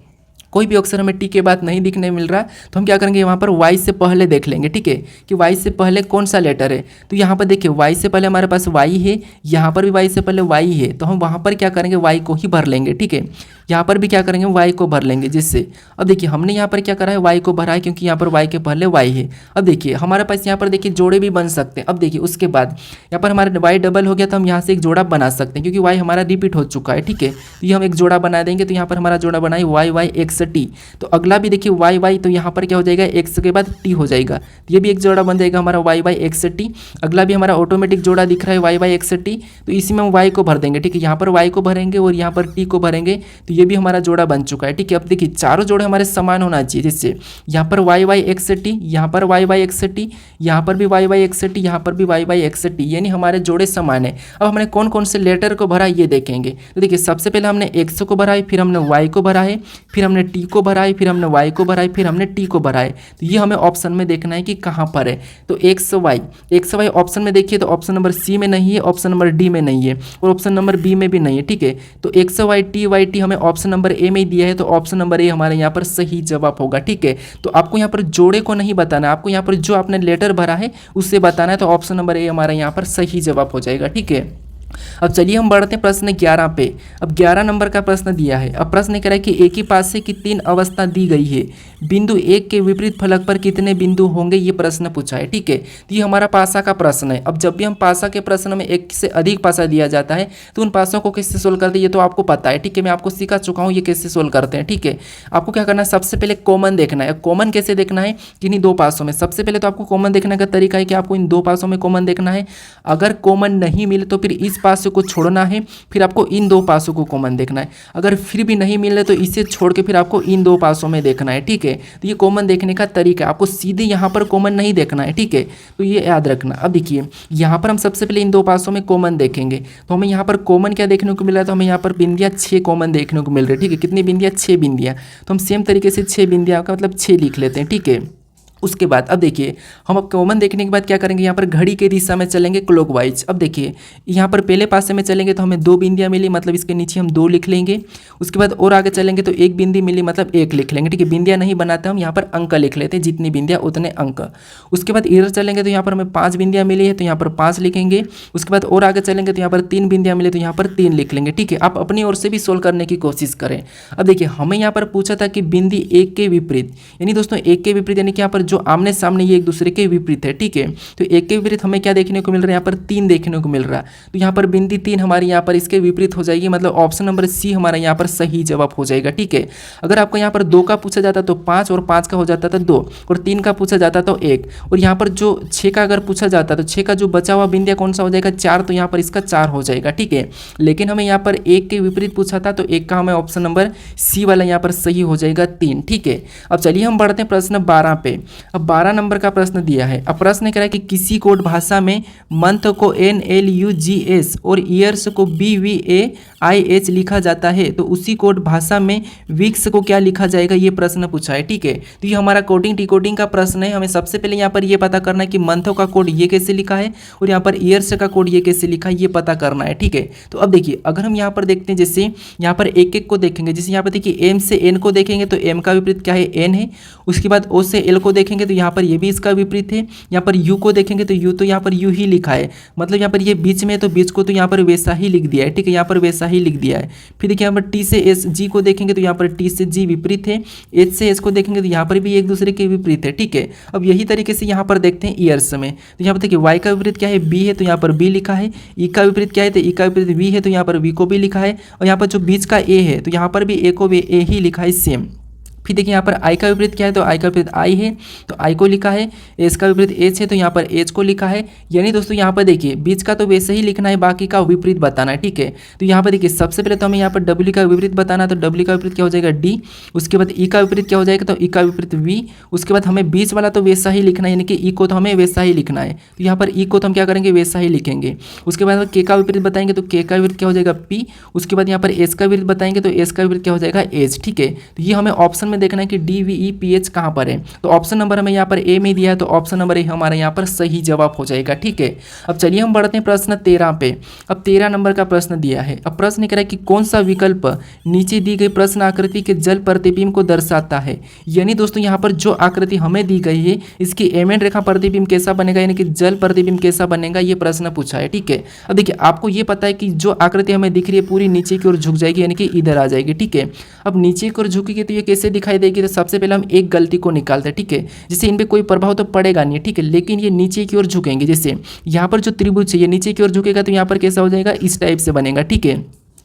कोई भी अक्षर हमें टी के बाद नहीं दिखने मिल रहा, तो हम क्या करेंगे, वहाँ पर वाई से पहले देख लेंगे। ठीक है, कि वाई से पहले कौन सा लेटर है। तो यहाँ पर देखिए वाई से पहले हमारे पास वाई है, यहाँ पर भी वाई से पहले वाई है, तो हम वहाँ पर क्या करेंगे, वाई को ही भर लेंगे। ठीक है, यहाँ पर भी क्या करेंगे, वाई को भर लेंगे। जिससे अब देखिए हमने यहाँ पर क्या करा है, वाई को भरा है, क्योंकि यहाँ पर वाई के पहले वाई है। अब देखिए हमारे पास यहाँ पर देखिए जोड़े भी बन सकते हैं। अब देखिए उसके बाद यहाँ पर हमारे वाई डबल हो गया, तो हम यहाँ से एक जोड़ा बना सकते हैं, क्योंकि वाई हमारा रिपीट हो चुका है। ठीक है, तो ये हम एक जोड़ा बना देंगे। तो यहाँ पर हमारा जोड़ा बनाए वाई वाई एक्स टी, तो अगला भी देखिए वाई वाई, तो यहाँ पर क्या हो जाएगा, एक्स के बाद टी हो जाएगा, तो ये भी एक जोड़ा बन जाएगा हमारा वाई वाई एक्स टी। अगला भी हमारा ऑटोमेटिक जोड़ा दिख रहा है वाई वाई एक्स टी, तो इसी में हम वाई को भर देंगे। ठीक है, यहाँ पर वाई को भरेंगे और यहाँ पर टी को भरेंगे, तो ये भी हमारा जोड़ा बन चुका है। ठीक है, अब देखिए चारों जोड़े हमारे समान होना चाहिए। जिससे यहाँ पर वाई वाई एक्स टी, यहाँ पर वाई वाई एक्स टी, यहाँ पर भी वाई वाई एक्स टी, यहाँ पर भी वाई वाई एक्स टी, यानी हमारे जोड़े समान है। अब हमने कौन कौन से लेटर को भरा ये देखेंगे। तो देखिए सबसे पहले हमने एक्स को भरा है, फिर हमने वाई को भरा है, फिर हमने टी को भरा है, फिर हमने वाई को भरा है, फिर हमने टी को भरा है। तो ये हमें ऑप्शन में देखना है कि कहाँ पर है। तो एक्स वाई ऑप्शन में देखिए तो ऑप्शन नंबर सी में नहीं है, ऑप्शन नंबर डी में नहीं है और ऑप्शन नंबर बी में भी नहीं है। ठीक है, तो एक्स वाई टी हमें ऑप्शन नंबर ए में ही दिया है, तो ऑप्शन नंबर ए हमारे यहाँ पर सही जवाब होगा। ठीक है, तो आपको यहाँ पर जोड़े को नहीं बताना, आपको यहाँ पर जो आपने लेटर भरा है उससे बताना है, तो ऑप्शन नंबर ए हमारा यहाँ पर सही जवाब हो जाएगा। ठीक है, अब चलिए हम बढ़ते हैं प्रश्न 11 पे। अब 11 नंबर का प्रश्न दिया है। अब प्रश्न कह रहा है कि एक ही पासे की 3 अवस्था दी गई है, बिंदु 1 के विपरीत फलक पर कितने बिंदु होंगे, ये प्रश्न पूछा है। ठीक है, तो ये हमारा पासा का प्रश्न है। अब जब भी हम पासा के प्रश्न में एक से अधिक पासा दिया जाता है तो उन पासों को कैसे सोल्व करते हैं ये तो आपको पता है। ठीक है, मैं आपको सिखा चुका हूँ ये कैसे सोल्व करते हैं। ठीक है, आपको क्या करना है, सबसे पहले कॉमन देखना है। कॉमन कैसे देखना है, किन्हीं 2 पासों में। सबसे पहले तो आपको कॉमन देखने का तरीका है कि आपको इन 2 पासों में कॉमन देखना है। अगर कॉमन नहीं मिले तो फिर इस पास को छोड़ना है, फिर आपको इन 2 पासों को कॉमन देखना है। अगर फिर भी नहीं मिले तो इसे छोड़ के फिर आपको इन 2 पासों में देखना है। ठीक है, तो ये कॉमन देखने का तरीका है, आपको सीधे यहाँ पर कॉमन नहीं देखना है। ठीक है, तो ये याद रखना। अब देखिए यहाँ पर हम सबसे पहले इन 2 पासों में कॉमन देखेंगे, तो हमें यहाँ पर कॉमन क्या देखने को मिल रहा है, तो हमें यहाँ पर बिंदियाँ 6 कॉमन देखने को मिल रही है। ठीक है, कितनी बिंदियाँ, 6 बिंदियाँ। तो हम सेम तरीके से 6 बिंदियाँ का मतलब 6 लिख लेते हैं। ठीक है, उसके बाद अब देखिए हम अब कॉमन देखने के बाद क्या करेंगे, यहाँ पर घड़ी के दिशा में चलेंगे क्लॉकवाइज। अब देखिए यहाँ पर पहले पासे में चलेंगे तो हमें 2 बिंदियाँ मिली, मतलब इसके नीचे हम 2 लिख लेंगे। उसके बाद और आगे चलेंगे तो 1 बिंदी मिली, मतलब 1 लिख लेंगे। ठीक है, बिंदियाँ नहीं बनाते हम, यहाँ पर अंक लिख लेते हैं, जितनी बिंदियाँ उतने अंक। उसके बाद इधर चलेंगे तो यहाँ पर हमें 5 बिंदियाँ मिली है, तो यहाँ पर 5 लिखेंगे। उसके बाद और आगे चलेंगे तो यहाँ पर 3 बिंदियाँ मिली, तो यहाँ पर 3 लिख लेंगे। ठीक है, आप अपनी ओर से भी सोल्व करने की कोशिश करें। अब देखिए हमें यहाँ पर पूछा था कि बिंदी 1 के विपरीत, यानी दोस्तों 1 के विपरीत यानी कि यहाँ पर जो आमने सामने ये एक दूसरे के विपरीत है। ठीक है, तो 1 के विपरीत हमें क्या देखने को मिल रहा है, यहाँ पर 3 देखने को मिल रहा है। तो यहाँ पर बिंदी 3 हमारी यहाँ पर इसके विपरीत हो जाएगी, मतलब ऑप्शन नंबर सी हमारा यहाँ पर सही जवाब हो जाएगा। ठीक है, अगर आपको यहाँ पर 2 का पूछा जाता तो 5 और 5 का हो जाता था 2 और 3 का पूछा जाता तो 1 और यहाँ पर जो 6 का अगर पूछा जाता तो 6 का जो बचा हुआ बिंदिया कौन सा हो जाएगा, 4, तो यहाँ पर इसका 4 हो जाएगा। ठीक है, लेकिन हमें यहाँ पर 1 के विपरीत पूछा था तो 1 का हमें ऑप्शन नंबर सी वाला यहाँ पर सही हो जाएगा 3। ठीक है, अब चलिए हम बढ़ते हैं प्रश्न 12 पे। अब 12 नंबर का प्रश्न दिया है। अब प्रश्न कह रहा है कि किसी कोड भाषा में मंथ को NLUGS और ईयर्स को BVA IH लिखा जाता है तो उसी कोड भाषा में वीक्स को क्या लिखा जाएगा, ये प्रश्न पूछा है। ठीक है, तो ये हमारा कोडिंग डिकोडिंग का प्रश्न है। हमें सबसे पहले यहाँ पर ये पता करना है कि मंथों का कोड ये कैसे लिखा है और यहाँ पर ईयर्स का कोड ये कैसे लिखा है, ये पता करना है। ठीक है, तो अब देखिए अगर हम यहाँ पर देखते हैं, जैसे यहाँ पर एक एक को देखेंगे, जैसे यहाँ पर देखिए M से N को देखेंगे तो M का विपरीत क्या है, N है। उसके बाद O से L को देखेंगे तो यहाँ पर ये भी इसका विपरीत है। यहाँ पर U को देखेंगे तो U तो यहाँ पर U ही लिखा है, मतलब यहाँ पर ये बीच में है तो बीच को तो यहाँ पर वैसा ही लिख दिया है। ठीक है, यहाँ पर वैसा ही लिख दिया है। फिर देखिए यहाँ पर T से S G को देखेंगे तो यहाँ पर T से G विपरीत है। H से S को देखेंगे तो यहाँ पर भी एक दूसरे के विपरीत है। ठीक है, अब यही तरीके से यहाँ पर देखते हैं ईयर्स में, तो यहाँ पर देखिए Y का विपरीत क्या है, B है तो यहाँ पर B लिखा है। E का विपरीत क्या है, तो E का विपरीत V है तो यहाँ पर V को भी लिखा है। और यहाँ पर जो बीच का A है तो यहाँ पर भी A को भी A ही लिखा है सेम। फिर देखिए यहाँ पर I का विपरीत क्या है, तो I का विपरीत I है तो I को लिखा है। S का विपरीत H है तो यहाँ पर H को लिखा है। यानी दोस्तों यहाँ पर देखिए बीच का तो वैसे ही लिखना है, बाकी का विपरीत बताना है। ठीक है, तो यहाँ पर देखिए सबसे पहले तो हमें यहाँ पर W का विपरीत बताना है, तो W का विपरीत क्या हो जाएगा D। उसके बाद E का विपरीत क्या हो जाएगा, तो E का विपरीत V। उसके बाद हमें बीच वाला तो वैसा ही लिखना है, यानी कि E को तो हमें वैसा ही लिखना है, तो यहाँ पर E को तो हम क्या करेंगे, वैसा ही लिखेंगे। उसके बाद K का विपरीत बताएंगे तो K का विपरीत क्या हो जाएगा P। उसके बाद यहाँ पर S का विपरीत बताएंगे तो S का विपरीत क्या हो जाएगा H। ठीक है, तो ये हमें ऑप्शन में देखना है कि DVEPH कहाँ पर है, तो ऑप्शन नंबर हमें यहाँ पर A में दिया है, तो ऑप्शन नंबर A हमारा यहाँ पर सही जवाब हो जाएगा। ठीक है, अब चलिए हम बढ़ते हैं प्रश्न 13 पे। अब 13 नंबर का प्रश्न दिया है। अब प्रश्न कह रहा है कि कौन सा विकल्प नीचे दी गई प्रश्न आकृति के जल प्रतिबिंब को दर्शाता है। यानी दोस्तों यहाँ पर जो आकृति हमें दी गई है इसकी एमएन रेखा प्रतिबिंब कैसा बनेगा, यानी कि जल प्रतिबिंब कैसा बनेगा, ये प्रश्न पूछा है। ठीक है, अब देखिए आपको ये पता है कि जो आकृति हमें दिख रही है पूरी नीचे की ओर झुक जाएगी, यानी कि इधर आ जाएगी। ठीक है, अब नीचे की ओर झुकेगी तो ये कैसे दिखाई देगी, तो सबसे पहले हम एक गलती को निकालते हैं। ठीक है, जैसे इन पे कोई प्रभाव तो पड़ेगा नहीं। ठीक है, लेकिन ये नीचे की ओर झुकेंगे। जैसे यहाँ पर जो त्रिभुज है ये नीचे की ओर झुकेगा तो यहाँ पर कैसा हो जाएगा, इस टाइप से बनेगा। ठीक है,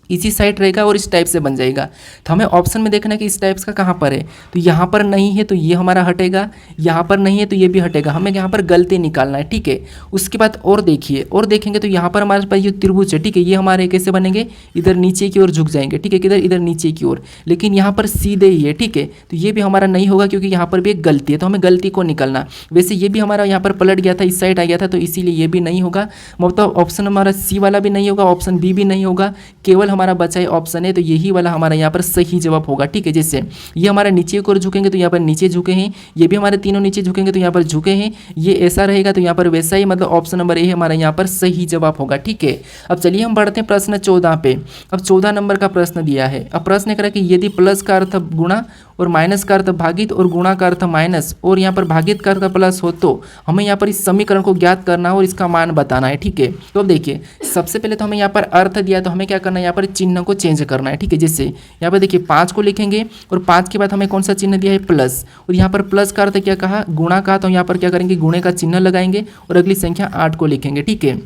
इसी साइड रहेगा और इस टाइप से बन जाएगा। तो हमें ऑप्शन में देखना है कि इस टाइप का कहाँ पर है, तो यहाँ पर नहीं है तो ये हमारा हटेगा, यहाँ पर नहीं है तो ये भी हटेगा। हमें यहाँ पर गलती निकालना है। ठीक है, उसके बाद और देखिए, और देखेंगे तो यहाँ पर हमारे पास ये त्रिभुज है। ठीक है, ये हमारे कैसे बनेंगे, इधर नीचे की ओर झुक जाएंगे। ठीक है, किधर, इधर नीचे की ओर, लेकिन यहाँ पर सीधे ही है। ठीक है, तो ये भी हमारा नहीं होगा क्योंकि यहाँ पर भी एक गलती है, तो हमें गलती को निकालना। वैसे ये भी हमारा यहाँ पर पलट गया था, इस साइड आ गया था, तो इसीलिए ये भी नहीं होगा। मतलब ऑप्शन हमारा C वाला भी नहीं होगा, ऑप्शन B भी नहीं होगा, केवल हमारा बचा है ऑप्शन है, तो यही वाला हमारा यहाँ पर सही जवाब होगा। ठीक है, जैसे ये हमारा नीचे की ओर झुकेंगे तो यहाँ पर नीचे झुके हैं, ये भी हमारे तीनों नीचे झुकेंगे तो यहाँ पर झुके हैं, ये ऐसा रहेगा तो यहाँ पर वैसा ही, मतलब ऑप्शन नंबर A हमारा यहाँ पर सही जवाब होगा। ठीक है, अब चलिए हम बढ़ते हैं प्रश्न 14 पे। अब 14 नंबर का प्रश्न दिया है। अब प्रश्न कह रहा है कि यदि प्लस का अर्थ गुणा और माइनस का अर्थ भागित और गुणा का अर्थ माइनस और यहाँ पर भागित का अर्थ प्लस हो तो हमें यहाँ पर इस समीकरण को ज्ञात करना है और इसका मान बताना है। ठीक है, तो अब देखिए सबसे पहले तो हमें यहाँ पर अर्थ दिया, तो हमें क्या करना है, यहाँ पर चिन्ह को चेंज करना है। ठीक है, जैसे यहाँ पर देखिए 5 को लिखेंगे और 5 के बाद हमें कौन सा चिन्ह दिया है, प्लस, और यहाँ पर प्लस का अर्थ क्या कहा, गुणा का, तो यहाँ पर क्या करेंगे, गुणे का चिन्ह लगाएंगे और अगली संख्या 8 को लिखेंगे। ठीक है,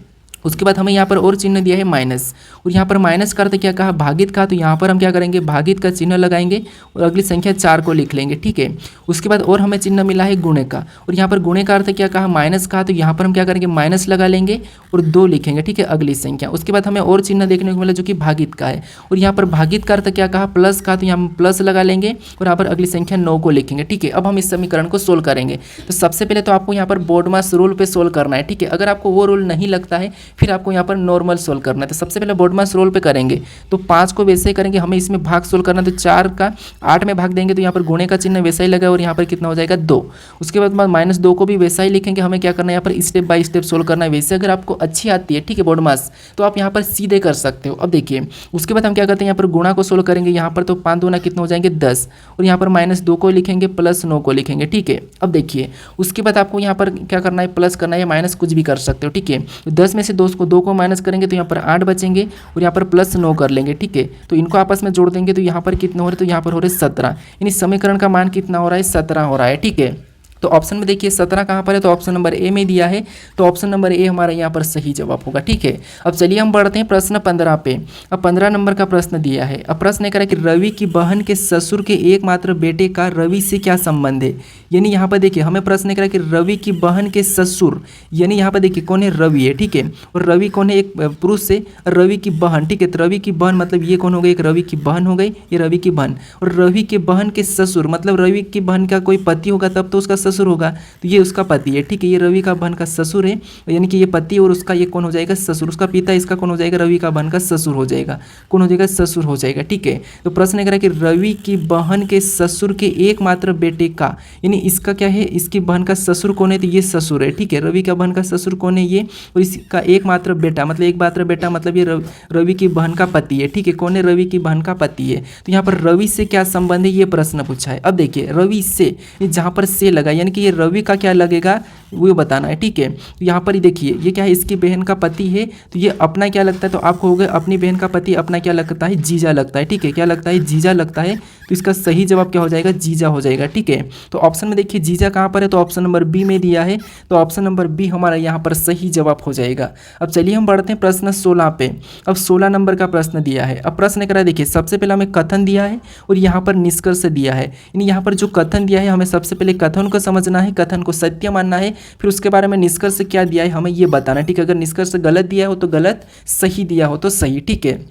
उसके बाद हमें यहाँ पर और चिन्ह दिया है माइनस, और यहाँ पर माइनस का अर्थ क्या कहा, भागित का, तो यहाँ पर हम क्या करेंगे, भागित का चिन्ह लगाएंगे और अगली संख्या 4 को लिख लेंगे। ठीक है, उसके बाद और हमें चिन्ह मिला है गुणे का, और यहाँ पर गुणे का अर्थ क्या कहा, माइनस का, तो यहाँ पर हम क्या करेंगे, माइनस लगा लेंगे और 2 लिखेंगे। ठीक है, अगली संख्या। उसके बाद हमें और चिन्ह देखने को मिला जो कि भागित का है, और यहाँ पर भागित का अर्थ क्या कहा, प्लस का, तो यहाँ हम प्लस लगा लेंगे और यहाँ पर अगली संख्या 9 को लिखेंगे। ठीक है, अब हम इस समीकरण को सोल्व करेंगे। तो सबसे पहले तो आपको यहाँ पर बोर्डमास रूल पे सोल्व करना है। ठीक है, अगर आपको वो रूल नहीं लगता है फिर आपको यहाँ पर नॉर्मल सोल्व करना है। तो सबसे पहले बोर्डमास रूल पे करेंगे, तो 5 को वैसे ही करेंगे, हमें इसमें भाग सोल्व करना है, तो 4 का 8 में भाग देंगे तो यहाँ पर गुणे का चिन्ह वैसा ही लगा और यहाँ पर कितना हो जाएगा 2। उसके बाद -2 को भी वैसा ही लिखेंगे। हमें क्या करना है, यहाँ पर स्टेप बाय स्टेप सोल्व करना है। वैसे अगर आपको अच्छी आती है, ठीक है, बोर्डमास, तो आप यहाँ पर सीधे कर सकते हो। अब देखिए उसके बाद हम क्या करते हैं, यहाँ पर गुणा को सोल्व करेंगे। यहाँ पर तो 5 दूना कितना हो जाएंगे 10, और यहाँ पर -2 को लिखेंगे, +9 को लिखेंगे। ठीक है, अब देखिए उसके बाद आपको यहाँ पर क्या करना है, प्लस करना है या माइनस कुछ भी कर सकते हो। ठीक है, 10 में से 2 को माइनस करेंगे तो यहाँ पर 8 बचेंगे और यहाँ पर +9 कर लेंगे। ठीक है, तो इनको आपस में जोड़ देंगे तो यहाँ पर कितना हो रहा है, तो यहाँ पर हो रहा है 17, यानी समीकरण का मान कितना हो रहा है, 17 हो रहा है। ठीक है, तो ऑप्शन में देखिए 17 कहाँ पर है, तो ऑप्शन नंबर ए में दिया है, तो ऑप्शन नंबर ए हमारा यहाँ पर सही जवाब होगा। ठीक है, अब चलिए हम बढ़ते हैं प्रश्न 15 पे। अब 15 नंबर का प्रश्न दिया है। अब प्रश्न कह रहा है कि रवि की बहन के ससुर के एकमात्र बेटे का रवि से क्या संबंध है। यानी यहाँ पर देखिए हमें प्रश्न कह रहा है कि रवि की बहन के ससुर, यानी यहाँ पर देखिए कौन है, रवि है। ठीक है, और रवि कौन है, एक पुरुष से रवि की बहन। ठीक है, तो रवि की बहन मतलब ये कौन हो गई, एक रवि की बहन हो गई, ये रवि की बहन। और रवि के बहन के ससुर मतलब रवि की बहन का कोई पति होगा तब तो उसका ससुर होगा, तो ये उसका पति है, ठीक है, ये रवि का बहन का ससुर है, यानी कि ये पति और उसका ये कौन हो जाएगा, ससुर, उसका पिता इसका कौन हो जाएगा, रवि का बहन का ससुर हो जाएगा, कौन हो जाएगा, ससुर हो जाएगा, ठीक है। तो प्रश्न कह रहा है कि रवि की बहन के ससुर के एकमात्र बेटे का, यानी इसका क्या है, इसकी बहन का ससुर कौन है, तो ये ससुर है, ठीक है, रवि का बहन का ससुर कौन है, ये, और इसका एकमात्र बेटा, मतलब एकमात्र बेटा मतलब ये रवि की बहन का पति है, ठीक है, कौन है, रवि की बहन का पति है। तो यहाँ पर रवि से क्या संबंध है, ये प्रश्न पूछा है। अब देखिए रवि से, जहाँ पर से लगा यानी कि ये रवि का क्या लगेगा वो बताना है, ठीक है। तो यहाँ पर ही देखिए ये क्या है, इसकी बहन का पति है, तो ये अपना क्या लगता है, तो आपको हो गया अपनी बहन का पति अपना क्या लगता है, जीजा लगता है, ठीक है, क्या लगता है, जीजा लगता है। तो इसका सही जवाब क्या हो जाएगा, जीजा हो जाएगा, ठीक है। तो ऑप्शन में देखिए जीजा कहाँ पर है, तो ऑप्शन नंबर बी में दिया है, तो ऑप्शन नंबर बी हमारा यहाँ पर सही जवाब हो जाएगा। अब चलिए हम बढ़ते हैं प्रश्न 16 पे। अब 16 नंबर का प्रश्न दिया है। अब प्रश्न करा देखिए, सबसे पहले हमें कथन दिया है और यहाँ पर निष्कर्ष दिया है, यानी यहाँ पर जो कथन दिया है हमें सबसे पहले कथन को समझना है, कथन को सत्य मानना है, फिर उसके बारे में निष्कर्ष क्या दिया है हमें ये बताना है, ठीक है। अगर निष्कर्ष गलत दिया हो तो गलत, सही दिया हो तो सही, ठीक है।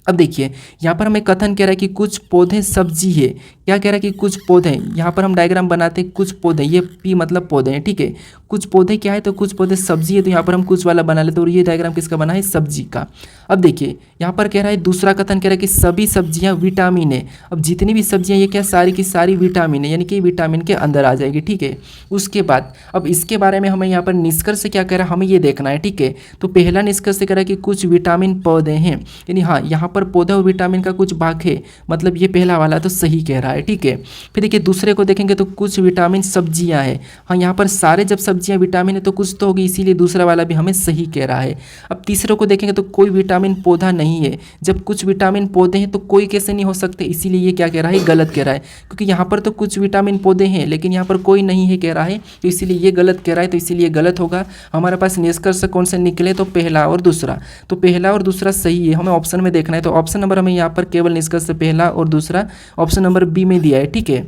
अब देखिए यहाँ पर हमें कथन कह रहा है कि कुछ पौधे सब्जी है, क्या कह रहा है कि कुछ पौधे, यहाँ पर हम डायग्राम बनाते हैं, कुछ पौधे, ये पी मतलब पौधे हैं, ठीक है, कुछ पौधे क्या है, तो कुछ पौधे सब्जी है, तो यहाँ पर हम कुछ वाला बना लेते हैं, और ये डायग्राम किसका बना है, सब्जी का। अब देखिए यहाँ पर कह रहा है, दूसरा कथन कह रहा है कि सभी सब्जियाँ विटामिन है। अब जितनी भी सब्जियाँ ये क्या सारी की सारी विटामिन है, यानी कि विटामिन के अंदर आ जाएगी, ठीक है। उसके बाद अब इसके बारे में हमें यहाँ पर निष्कर्ष क्या कह रहा है हमें ये देखना है, ठीक है। तो पहला निष्कर्ष कह रहा है कि कुछ विटामिन पौधे हैं, यानी हाँ यहाँ पर पौधे और विटामिन का कुछ भाग है, मतलब ये पहला वाला तो सही कह रहा है, ठीक है। फिर देखिए दूसरे को देखेंगे तो कुछ विटामिन सब्जियां हैं, हाँ यहाँ पर सारे जब सब्जियां विटामिन है तो कुछ तो होगी, इसीलिए दूसरा वाला भी हमें सही कह रहा है। अब तीसरे को देखेंगे तो कोई विटामिन पौधा नहीं है, जब कुछ विटामिन पौधे हैं तो कोई कैसे नहीं हो सकते, इसीलिए ये क्या कह रहा है, गलत कह रहा है, क्योंकि यहाँ पर तो कुछ विटामिन पौधे हैं लेकिन यहाँ पर कोई नहीं है कह रहा है, तो इसीलिए ये गलत कह रहा है, तो इसीलिए गलत होगा। हमारे पास निष्कर्ष कौन से निकले, तो पहला और दूसरा, तो पहला और दूसरा सही है, हमें ऑप्शन में देखना है। तो ऑप्शन नंबर हमें यहाँ पर केवल निष्कर्ष पहला और दूसरा ऑप्शन नंबर बी में दिया है, ठीक है।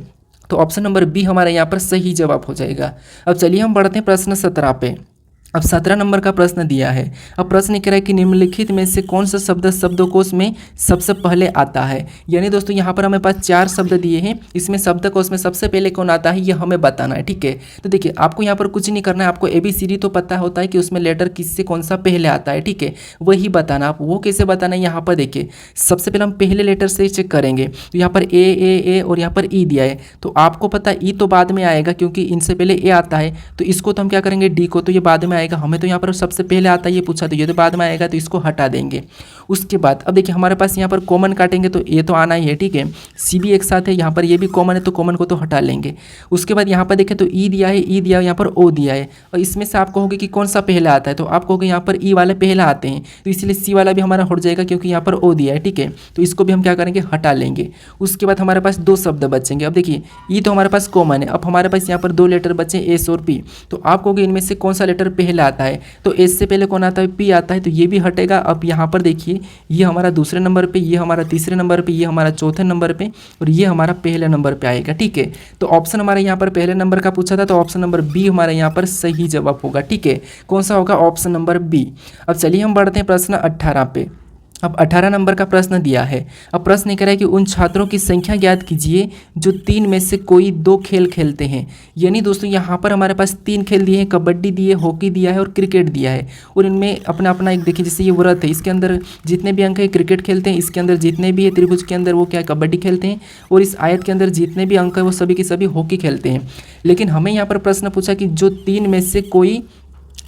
तो ऑप्शन नंबर बी हमारे यहाँ पर सही जवाब हो जाएगा। अब चलिए हम बढ़ते हैं प्रश्न 17 पे। अब 17 नंबर का प्रश्न दिया है। अब प्रश्न कह रहा है कि निम्नलिखित में से कौन सा शब्द शब्दकोश में सबसे पहले आता है, यानी दोस्तों यहाँ पर हमें पास 4 शब्द दिए हैं, इसमें शब्दकोश में सबसे पहले कौन आता है ये हमें बताना है, ठीक है। तो देखिए आपको यहाँ पर कुछ नहीं करना है, आपको ABCD तो पता होता है कि उसमें लेटर किससे कौन सा पहले आता है, ठीक है, वही बताना। आप वो कैसे बताना है, यहाँ पर देखिए सबसे पहले हम पहले लेटर से चेक करेंगे, तो यहाँ पर ए और यहाँ पर ई दिया है, तो आपको पता है ई तो बाद में आएगा क्योंकि इनसे पहले ए आता है, तो इसको तो हम क्या करेंगे डी को, तो ये बाद में आएगा, हमें तो यहाँ पर सबसे पहले आता है ये पूछा, तो ये तो बाद में आएगा, तो इसको हटा देंगे। उसके बाद अब देखिए हमारे पास यहाँ पर कॉमन काटेंगे तो ये तो आना ही है, ठीक है, सी भी एक साथ है, यहाँ पर ये भी कॉमन है तो कॉमन को तो हटा लेंगे। उसके बाद यहाँ पर देखें तो ई दिया है, ई दिया है, यहाँ पर ओ दिया है, और इसमें से आप कहोगे कि कौन सा पहला आता है, तो आप कहोगे यहाँ पर ई वाले पहला आते हैं, तो इसलिए सी वाला भी हमारा हट जाएगा क्योंकि यहाँ पर ओ दिया है, ठीक है, तो इसको भी हम क्या करेंगे हटा लेंगे। उसके बाद हमारे पास 2 शब्द बचेंगे। अब देखिए ई तो हमारे पास कॉमन है, अब हमारे पास यहाँ पर 2 लेटर बचे एस और पी, तो आप कहोगे इनमें से कौन सा लेटर पहले आता है, तो एस से पहले कौन आता है, पी आता है, तो ये भी हटेगा। अब यहाँ पर देखिए ये हमारा दूसरे नंबर पे, ये हमारा तीसरे नंबर पे, ये हमारा चौथे नंबर पे, और ये हमारा पहले नंबर पे आएगा, ठीक है। तो ऑप्शन हमारे यहाँ पर पहले नंबर का पूछा था, तो ऑप्शन नंबर बी हमारे यहाँ पर सही जवाब होगा, ठीक है। कौन सा होगा, ऑप्शन नंबर बी। अब चलिए हम बढ़ते हैं प्रश्न 18 पे। अब 18 नंबर का प्रश्न दिया है। अब प्रश्न कह रहा है कि उन छात्रों की संख्या ज्ञात कीजिए जो 3 में से कोई 2 खेल खेलते हैं, यानी दोस्तों यहाँ पर हमारे पास 3 खेल दिए हैं, कबड्डी दिए, हॉकी दिया है और क्रिकेट दिया है, और इनमें अपना अपना एक देखिए जैसे ये व्रत है, इसके अंदर जितने भी अंक है क्रिकेट खेलते हैं, इसके अंदर जितने भी है त्रिभुज के अंदर वो क्या है कबड्डी खेलते हैं, और इस आयत के अंदर जितने भी अंक है वो सभी के सभी हॉकी खेलते हैं। लेकिन हमें यहाँ पर प्रश्न पूछा कि जो 3 में से कोई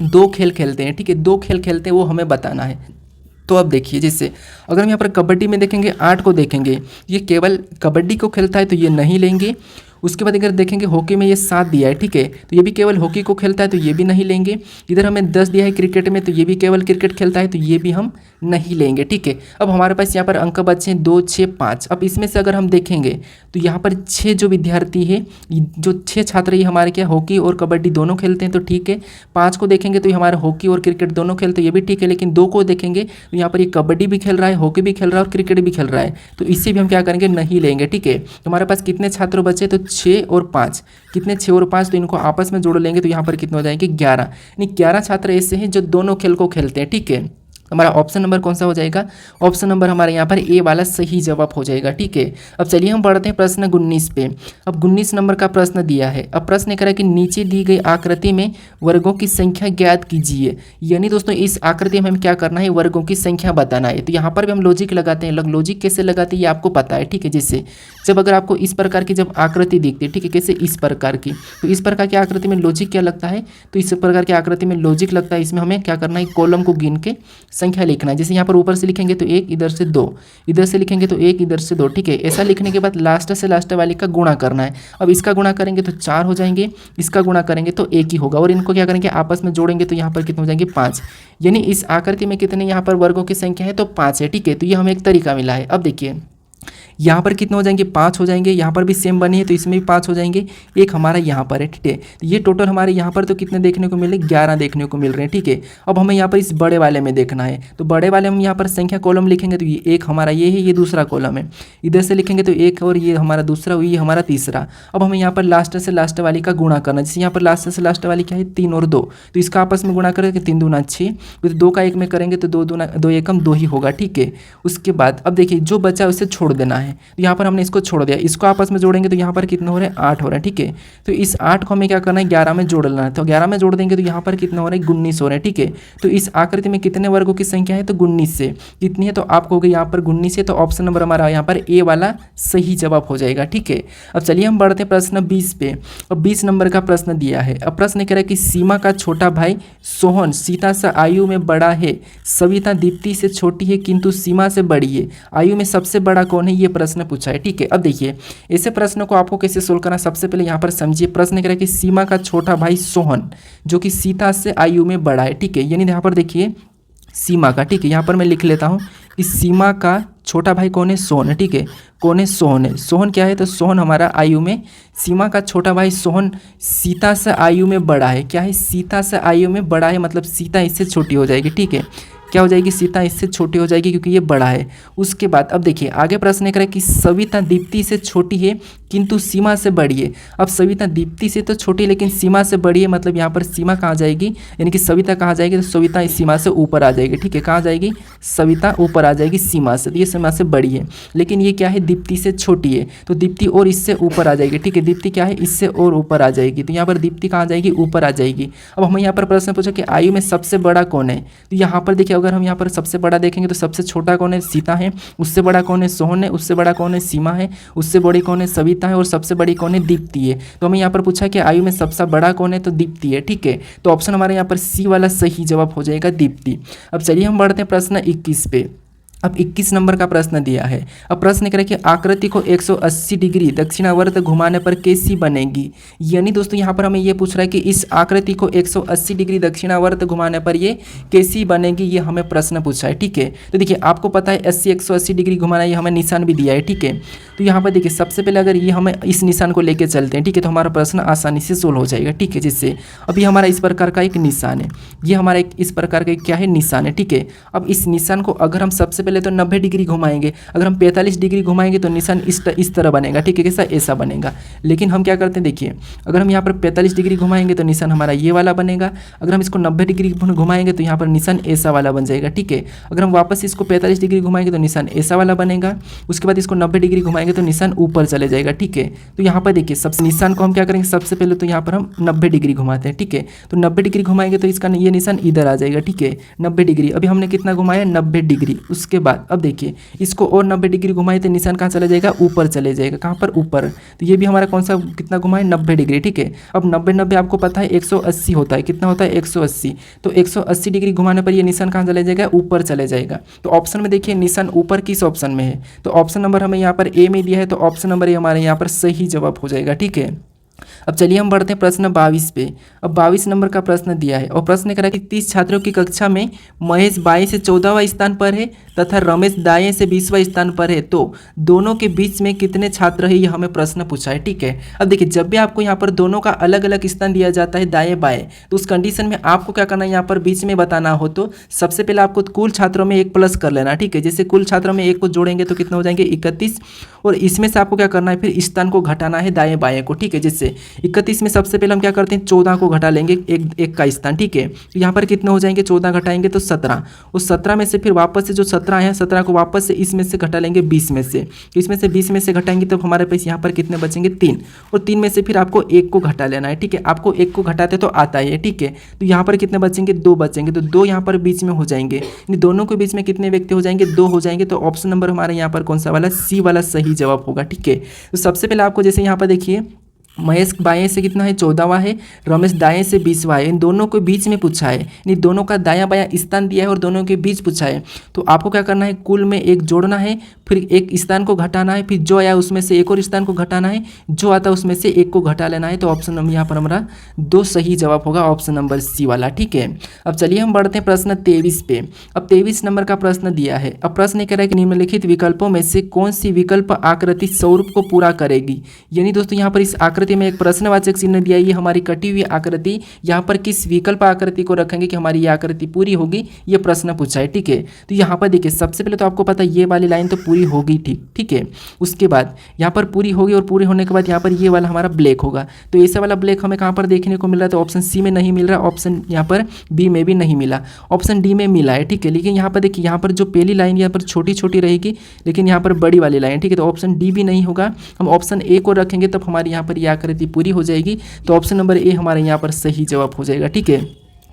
2 खेल खेलते हैं, ठीक है, 2 खेल खेलते हैं वो हमें बताना है। तो अब देखिए जैसे अगर हम यहाँ पर कबड्डी में देखेंगे 8 को देखेंगे, ये केवल कबड्डी को खेलता है तो ये नहीं लेंगे। उसके बाद अगर देखेंगे हॉकी में ये 7 दिया है, ठीक है, तो ये भी केवल हॉकी को खेलता है तो ये भी नहीं लेंगे। इधर हमें 10 दिया है क्रिकेट में, तो ये भी केवल क्रिकेट खेलता है तो ये भी हम नहीं लेंगे, ठीक है। अब हमारे पास यहाँ पर अंक बचे हैं 2, 6, 5। अब इसमें से अगर हम देखेंगे तो यहाँ पर 6 जो विद्यार्थी है, जो 6 छात्र ये हमारे क्या हॉकी और कबड्डी दोनों खेलते हैं तो ठीक है। 5 को देखेंगे तो ये हमारे हॉकी और क्रिकेट दोनों खेलते हैं, ये भी ठीक है। लेकिन 2 को देखेंगे तो यहाँ पर ये कबड्डी भी खेल रहा है, हॉकी भी खेल रहा है और क्रिकेट भी खेल रहा है, तो इससे भी हम क्या करेंगे नहीं लेंगे, ठीक है। तो हमारे पास कितने छात्र बचे, तो 6 और 5, कितने 6 और 5, तो इनको आपस में जोड़ लेंगे तो यहाँ पर कितने हो जाएंगे 11, यानी 11 छात्र ऐसे हैं जो दोनों खेल को खेलते हैं, ठीक है। हमारा ऑप्शन नंबर कौन सा हो जाएगा, ऑप्शन नंबर हमारा यहाँ पर ए वाला सही जवाब हो जाएगा। ठीक है, अब चलिए हम बढ़ते हैं प्रश्न 19 पे। अब 19 नंबर का प्रश्न दिया है। अब प्रश्न कह रहा है कि नीचे दी गई आकृति में वर्गों की संख्या ज्ञात कीजिए। यानी दोस्तों इस आकृति में हमें क्या करना है, वर्गों की संख्या बताना है। तो यहाँ पर भी हम लॉजिक लगाते हैं। लॉजिक कैसे लगाते हैं ये आपको पता है। ठीक है, जैसे जब अगर आपको इस प्रकार की जब आकृति दिखती है, ठीक है, कैसे इस प्रकार की, तो इस प्रकार की आकृति में लॉजिक क्या लगता है, तो इस प्रकार की आकृति में लॉजिक लगता है। इसमें हमें क्या करना है, कॉलम को गिन के संख्या लिखना है। जैसे यहाँ पर ऊपर से लिखेंगे तो 1, इधर से 2, इधर से लिखेंगे तो 1, इधर से 2। ठीक है, ऐसा लिखने के बाद लास्ट से लास्ट वाले का गुणा करना है। अब इसका गुणा करेंगे तो 4 हो जाएंगे, इसका गुणा करेंगे तो 1 ही होगा, और इनको क्या करेंगे आपस में जोड़ेंगे तो यहाँ पर कितने हो जाएंगे 5। यानी इस आकृति में कितने यहाँ पर वर्गों की संख्या है, तो 5 है। ठीक है, तो ये हमें एक तरीका मिला है। अब देखिए यहाँ पर कितने हो जाएंगे, 5 हो जाएंगे। यहाँ पर भी सेम बनी है तो इसमें भी 5 हो जाएंगे। एक हमारा यहाँ पर है। ठीक है, तो ये टोटल हमारे यहाँ पर तो कितने देखने को मिले, 11 देखने को मिल रहे हैं। ठीक है, अब हमें यहाँ पर इस बड़े वाले में देखना है। तो बड़े वाले में यहाँ पर संख्या कॉलम लिखेंगे तो ये एक हमारा ये है, ये दूसरा कॉलम है। इधर से लिखेंगे तो एक, और ये हमारा दूसरा, ये हमारा तीसरा। अब हमें यहाँ पर लास्ट से लास्ट वाली का गुणा करना। जैसे यहाँ पर लास्ट से लास्ट वाली क्या है, 3 और 2, तो इसका आपस में गुणा करेंगे 3 दूना 6, तो 2 का 1 में करेंगे तो 2 एकम 2 ही होगा। ठीक है, उसके बाद अब देखिए जो बचा उसे छोड़ देना है। तो यहाँ पर हमने इसको छोड़ दिया, इसको आपस में जोड़ेंगे तो यहाँ पर कितने हो रहे हैं, 8 हो रहे हैं। ठीक है, तो इस 8 को हमें क्या करना है, 11 में जोड़ लेना है। तो 11 में जोड़ देंगे तो यहाँ पर कितने हो रहे हैं, 19 हो रहे हैं। ठीक है, तो इस आकृति में कितने वर्गों की संख्या है, तो 19 से कितनी है, तो आपको होगी यहाँ पर 19 है। तो ऑप्शन नंबर हमारा यहाँ पर ए वाला सही जवाब हो जाएगा। ठीक है, अब चलिए हम बढ़ते हैं प्रश्न 20 पे। अब 20 नंबर का प्रश्न दिया है। अब प्रश्न कह रहा है कि सीमा का छोटा भाई सोहन सीता से आयु में बड़ा है, सविता दीप्ति से छोटी है किंतु सीमा से बड़ी है, आयु में सबसे बड़ा कौन है, ये प्रश्न पूछा है। ठीक है, अब देखिए ऐसे प्रश्न को आपको कैसे सोल्व करना, सबसे पहले यहाँ पर समझिए। प्रश्न कह रहा है कि सीमा का छोटा भाई सोहन जो कि सीता से आयु में बड़ा है। ठीक है, यानी यहाँ पर देखिए सीमा का, ठीक है, यहाँ पर मैं लिख लेता हूँ कि सीमा का छोटा भाई कौन है, सोहन है। ठीक है, कौन है, सोहन है। सोहन क्या है, तो सोहन हमारा आयु में, सीमा का छोटा भाई सोहन सीता से आयु में बड़ा है। क्या है, सीता से आयु में बड़ा है, मतलब सीता इससे छोटी हो जाएगी। ठीक है, क्या हो जाएगी, सीता इससे छोटी हो जाएगी क्योंकि ये बड़ा है। उसके बाद अब देखिए आगे प्रश्न करें कि सविता दीप्ति से छोटी है किंतु सीमा से बड़ी है। अब सविता दीप्ति से तो छोटी लेकिन सीमा से बड़ी है, मतलब यहाँ पर सीमा कहाँ जाएगी, यानी कि सविता कहाँ जाएगी, तो सविता इस सीमा से ऊपर आ जाएगी। ठीक है, कहाँ जाएगी, सविता ऊपर आ जाएगी सीमा से, तो ये सीमा से बड़ी है। लेकिन ये क्या है, दीप्ति से छोटी है, तो दीप्ति और इससे ऊपर आ जाएगी। ठीक है, दीप्ति क्या है, इससे और ऊपर आ जाएगी, तो यहाँ पर दीप्ति कहाँ जाएगी, ऊपर आ जाएगी। अब हमें यहाँ पर प्रश्न पूछा कि आयु में सबसे बड़ा कौन है, तो यहाँ पर देखिए अगर हम यहाँ पर सबसे बड़ा देखेंगे तो सबसे छोटा कौन है, सीता है। उससे बड़ा कौन है, सोहन है। उससे बड़ा कौन है, सीमा है। उससे बड़ी कौन है, सविता है। और सबसे बड़ी कौन है, दीप्ति है। तो हमें यहाँ पर पूछा कि आयु में सबसे बड़ा कौन है, तो दीप्ति है। ठीक है, तो ऑप्शन हमारे यहाँ पर सी वाला सही जवाब हो जाएगा, दीप्ति। अब चलिए हम बढ़ते हैं प्रश्न 21 पे। अब 21 नंबर का प्रश्न दिया है। अब प्रश्न करें कि आकृति को 180 डिग्री दक्षिणावर्त घुमाने पर कैसी बनेगी। यानी दोस्तों यहाँ पर हमें ये पूछ रहा है कि इस आकृति को 180 डिग्री दक्षिणावर्त घुमाने पर ये कैसी बनेगी, ये हमें प्रश्न पूछा है। ठीक है, तो देखिए आपको पता है 180 डिग्री घुमाना, ये हमें निशान भी दिया है। ठीक है, तो यहाँ पर देखिए सबसे पहले अगर ये हमें इस निशान को लेकर चलते हैं, ठीक है, तो हमारा प्रश्न आसानी से सोल्व हो जाएगा। ठीक है, जिससे अभी हमारा इस प्रकार का एक निशान है, ये हमारा एक इस प्रकार का क्या है, निशान है। ठीक है, अब इस निशान को अगर हम सबसे पहले तो 90 डिग्री घुमाएंगे, अगर हम 45 डिग्री घुमाएंगे तो निशान इस तरह बनेगा। ठीक है, कैसा, ऐसा बनेगा। लेकिन हम क्या करते हैं, देखिए अगर हम यहाँ पर 45 डिग्री घुमाएंगे तो निशान हमारा ये वाला बनेगा। अगर हम इसको 90 डिग्री घुमाएंगे तो यहाँ पर निशान ऐसा वाला बन जाएगा। ठीक है, अगर हम वापस इसको 45 डिग्री घुमाएंगे तो निशान ऐसा वाला बनेगा। उसके बाद इसको 90 डिग्री घुमाएंगे तो निशान ऊपर चले जाएगा। ठीक है, तो यहाँ पर देखिए सबसे निशान को हम क्या करेंगे, सबसे पहले तो यहाँ पर हम 90 डिग्री घुमाते हैं। ठीक है, तो 90 डिग्री घुमाएंगे तो इसका ये निशान इधर आ जाएगा। ठीक है, 90 डिग्री, अभी हमने कितना घुमाया, 90 डिग्री। उसके बाद अब देखिए इसको और 90 डिग्री घुमाए तो निशान कहाँ चला जाएगा, ऊपर चले जाएगा। कहाँ पर, ऊपर। तो ये भी हमारा कौन सा कितना घुमाए, 90 डिग्री। ठीक है, अब 90 आपको पता है 180 होता है, कितना होता है, 180। तो 180 डिग्री घुमाने पर ये निशान कहाँ चले जाएगा, ऊपर चले जाएगा। तो ऑप्शन में देखिए निशान ऊपर किस ऑप्शन में है, तो ऑप्शन नंबर हमें यहाँ पर ए में दिया है, तो ऑप्शन नंबर ये हमारे यहाँ पर सही जवाब हो जाएगा। ठीक है, अब चलिए हम बढ़ते हैं प्रश्न 22 पे। अब 22 नंबर का प्रश्न दिया है और प्रश्न करा कि 30 छात्रों की कक्षा में महेश बाएं से 14वां स्थान पर है तथा रमेश दाएं से 20वां स्थान पर है, तो दोनों के बीच में कितने छात्र है, ये हमें प्रश्न पूछा है। ठीक है, अब देखिए जब भी आपको यहाँ पर दोनों का अलग अलग स्थान दिया जाता है दाएं बाएं, तो उस कंडीशन में आपको क्या करना है, यहाँ पर बीच में बताना हो तो सबसे पहले आपको कुल छात्रों में 1 प्लस कर लेना। ठीक है, जैसे कुल छात्रों में 1 को जोड़ेंगे तो कितना हो जाएंगे, 31, और इसमें से आपको क्या करना है, फिर स्थान को घटाना है दाएं बाएं को। ठीक है, जिससे 31 में सबसे पहले हम क्या करते हैं, 14 को घटा लेंगे एक का स्थान, ठीक है। तो यहाँ पर कितने हो जाएंगे, 14 घटाएंगे तो 17, उस 17 में से फिर वापस से जो 17 है 17 को वापस से इसमें से घटा लेंगे 20 में से, तो इसमें से 20 में से घटाएंगे तो हमारे पास यहाँ पर कितने बचेंगे 3, और 3 में से फिर आपको 1 को घटा लेना है, ठीक है। आपको 1 को घटाते तो आता है, ठीक है। तो यहाँ पर कितने बचेंगे, 2 बचेंगे, तो 2 यहाँ पर बीच में हो जाएंगे, यानी दोनों के बीच में कितने व्यक्ति हो जाएंगे, 2 हो जाएंगे। तो ऑप्शन नंबर हमारे यहाँ पर कौन सा वाला, सी वाला सही जवाब होगा, ठीक है। तो सबसे पहले आपको जैसे यहाँ पर देखिए महेश बाएं से कितना है, 14वां है, रमेश दाएं से 20वां है, इन दोनों के बीच में पूछा है, यानी दोनों का दायां बायां स्थान दिया है और दोनों के बीच पूछा है। तो आपको क्या करना है, कुल में एक जोड़ना है, फिर एक स्थान को घटाना है, फिर जो आया उसमें से एक और स्थान को घटाना है, जो आता है उसमें से एक को घटा लेना है। तो ऑप्शन नंबर यहाँ पर हमारा 2 सही जवाब होगा, ऑप्शन नंबर सी वाला, ठीक है। अब चलिए हम बढ़ते हैं प्रश्न 23 पे। अब 23 नंबर का प्रश्न दिया है। अब प्रश्न ये कह रहा है कि निम्नलिखित विकल्पों में से कौन सी विकल्प आकृति स्वरूप को पूरा करेगी, यानी दोस्तों यहाँ पर इस आकृति में एक प्रश्नवाचक चिन्ह दिया है, ये हमारी कटी हुई आकृति, यहाँ पर किस विकल्प आकृति को रखेंगे कि हमारी ये आकृति पूरी होगी, ये प्रश्न पूछा है, ठीक है। तो यहाँ पर देखिए सबसे पहले तो आपको पता है ये वाली लाइन तो पूरी होगी, ठीक है। उसके बाद यहाँ पर पूरी होगी और पूरी होने के बाद यहाँ पर ये वाला हमारा ब्लैक होगा। तो ऐसा वाला ब्लैक हमें कहाँ पर देखने को मिल रहा है, तो ऑप्शन सी में नहीं मिल रहा, ऑप्शन यहाँ पर बी में भी नहीं मिला, ऑप्शन डी में मिला है, ठीक है। लेकिन यहाँ पर देखिए यहाँ पर जो पहली लाइन यहाँ पर छोटी छोटी रहेगी, लेकिन यहाँ पर बड़ी वाली लाइन, ठीक है। तो ऑप्शन डी भी नहीं होगा, हम ऑप्शन ए को रखेंगे तब हमारी यहाँ पर ये आकृति पूरी हो जाएगी। तो ऑप्शन नंबर ए हमारे यहाँ पर सही जवाब हो जाएगा, ठीक है।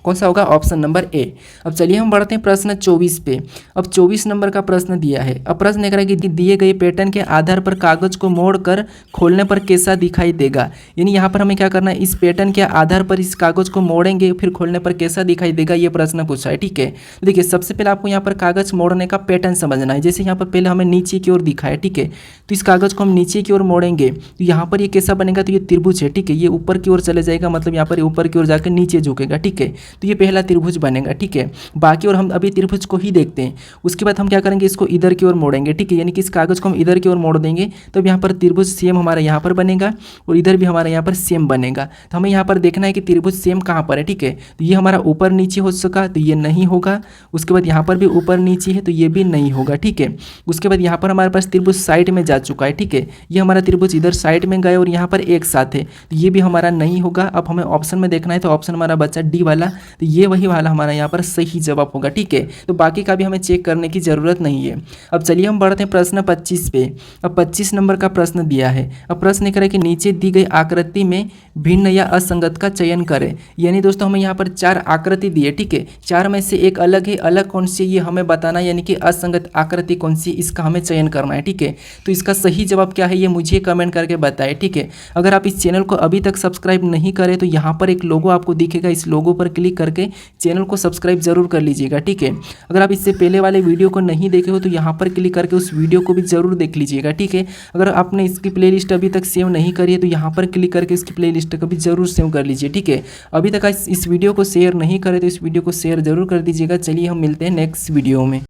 कौन सा होगा, ऑप्शन नंबर ए। अब चलिए हम बढ़ते हैं प्रश्न 24 पे। अब 24 नंबर का प्रश्न दिया है। अब प्रश्न कह रहा है कि दिए गए पैटर्न के आधार पर कागज को मोड़कर खोलने पर कैसा दिखाई देगा, यानी यहाँ पर हमें क्या करना है, इस पैटर्न के आधार पर इस कागज को मोड़ेंगे फिर खोलने पर कैसा दिखाई देगा, ये प्रश्न पूछा है, ठीक है। तो देखिए सबसे पहले आपको यहाँ पर कागज मोड़ने का पैटर्न समझना है। जैसे यहाँ पर पहले हमें नीचे की ओर दिखा है, ठीक है। तो इस कागज को हम नीचे की ओर मोड़ेंगे तो यहाँ पर ये कैसा बनेगा, तो ये त्रिभुज है, ठीक है। ये ऊपर की ओर चले जाएगा, मतलब यहाँ पर ऊपर की ओर जाकर नीचे झुकेगा, ठीक है। तो ये पहला त्रिभुज बनेगा, ठीक है। बाकी और हम अभी त्रिभुज को ही देखते हैं। उसके बाद हम क्या करेंगे, इसको इधर की ओर मोड़ेंगे, ठीक है। यानी कि इस कागज को हम इधर की ओर मोड़ देंगे तब यहाँ पर त्रिभुज सेम हमारा यहाँ पर बनेगा और इधर भी हमारा यहाँ पर सेम बनेगा। तो हमें यहाँ पर देखना है कि त्रिभुज सेम कहाँ पर है, ठीक है। तो ये हमारा ऊपर नीचे हो सका तो ये नहीं होगा। उसके बाद यहाँ पर भी ऊपर नीचे है तो ये भी नहीं होगा, ठीक है। उसके बाद यहाँ पर हमारे पास त्रिभुज साइड में जा चुका है, ठीक है। ये हमारा त्रिभुज इधर साइड में गए और यहाँ पर एक साथ है तो ये भी हमारा नहीं होगा। अब हमें ऑप्शन में देखना है तो ऑप्शन हमारा बचा डी वाला, तो ये वही वाला हमारा यहाँ पर सही जवाब होगा, ठीक है। तो बाकी का भी हमें चेक करने की जरूरत नहीं है। अब चलिए हम बढ़ते हैं प्रश्न 25 पे। अब 25 नंबर का प्रश्न दिया है। अब प्रश्न करें कि नीचे दी गई आकृति में भिन्न या असंगत का चयन करें, यानी दोस्तों हमें यहाँ पर 4 आकृति दी है, ठीक है। 4 में से एक अलग है, अलग कौन सी ये हमें बताना, यानी कि असंगत आकृति कौन सी, इसका हमें चयन करना है, ठीक है। तो इसका सही जवाब क्या है ये मुझे कमेंट करके बताएं, ठीक है। अगर आप इस चैनल को अभी तक सब्सक्राइब नहीं करें तो यहाँ पर एक लोगो आपको दिखेगा, इस लोगो पर क्लिक करके चैनल को सब्सक्राइब जरूर कर लीजिएगा, ठीक है। अगर आप इससे पहले वाले वीडियो को नहीं देखे हो तो यहाँ पर क्लिक करके उस वीडियो को भी जरूर देख लीजिएगा, ठीक है। अगर आपने इसकी प्लेलिस्ट अभी तक सेव नहीं करी है तो यहाँ पर क्लिक करके इसकी प्लेलिस्ट को भी जरूर सेव कर लीजिए, ठीक है। अभी तक इस वीडियो को शेयर नहीं करे तो इस वीडियो को शेयर जरूर कर दीजिएगा। चलिए हम मिलते हैं नेक्स्ट वीडियो में।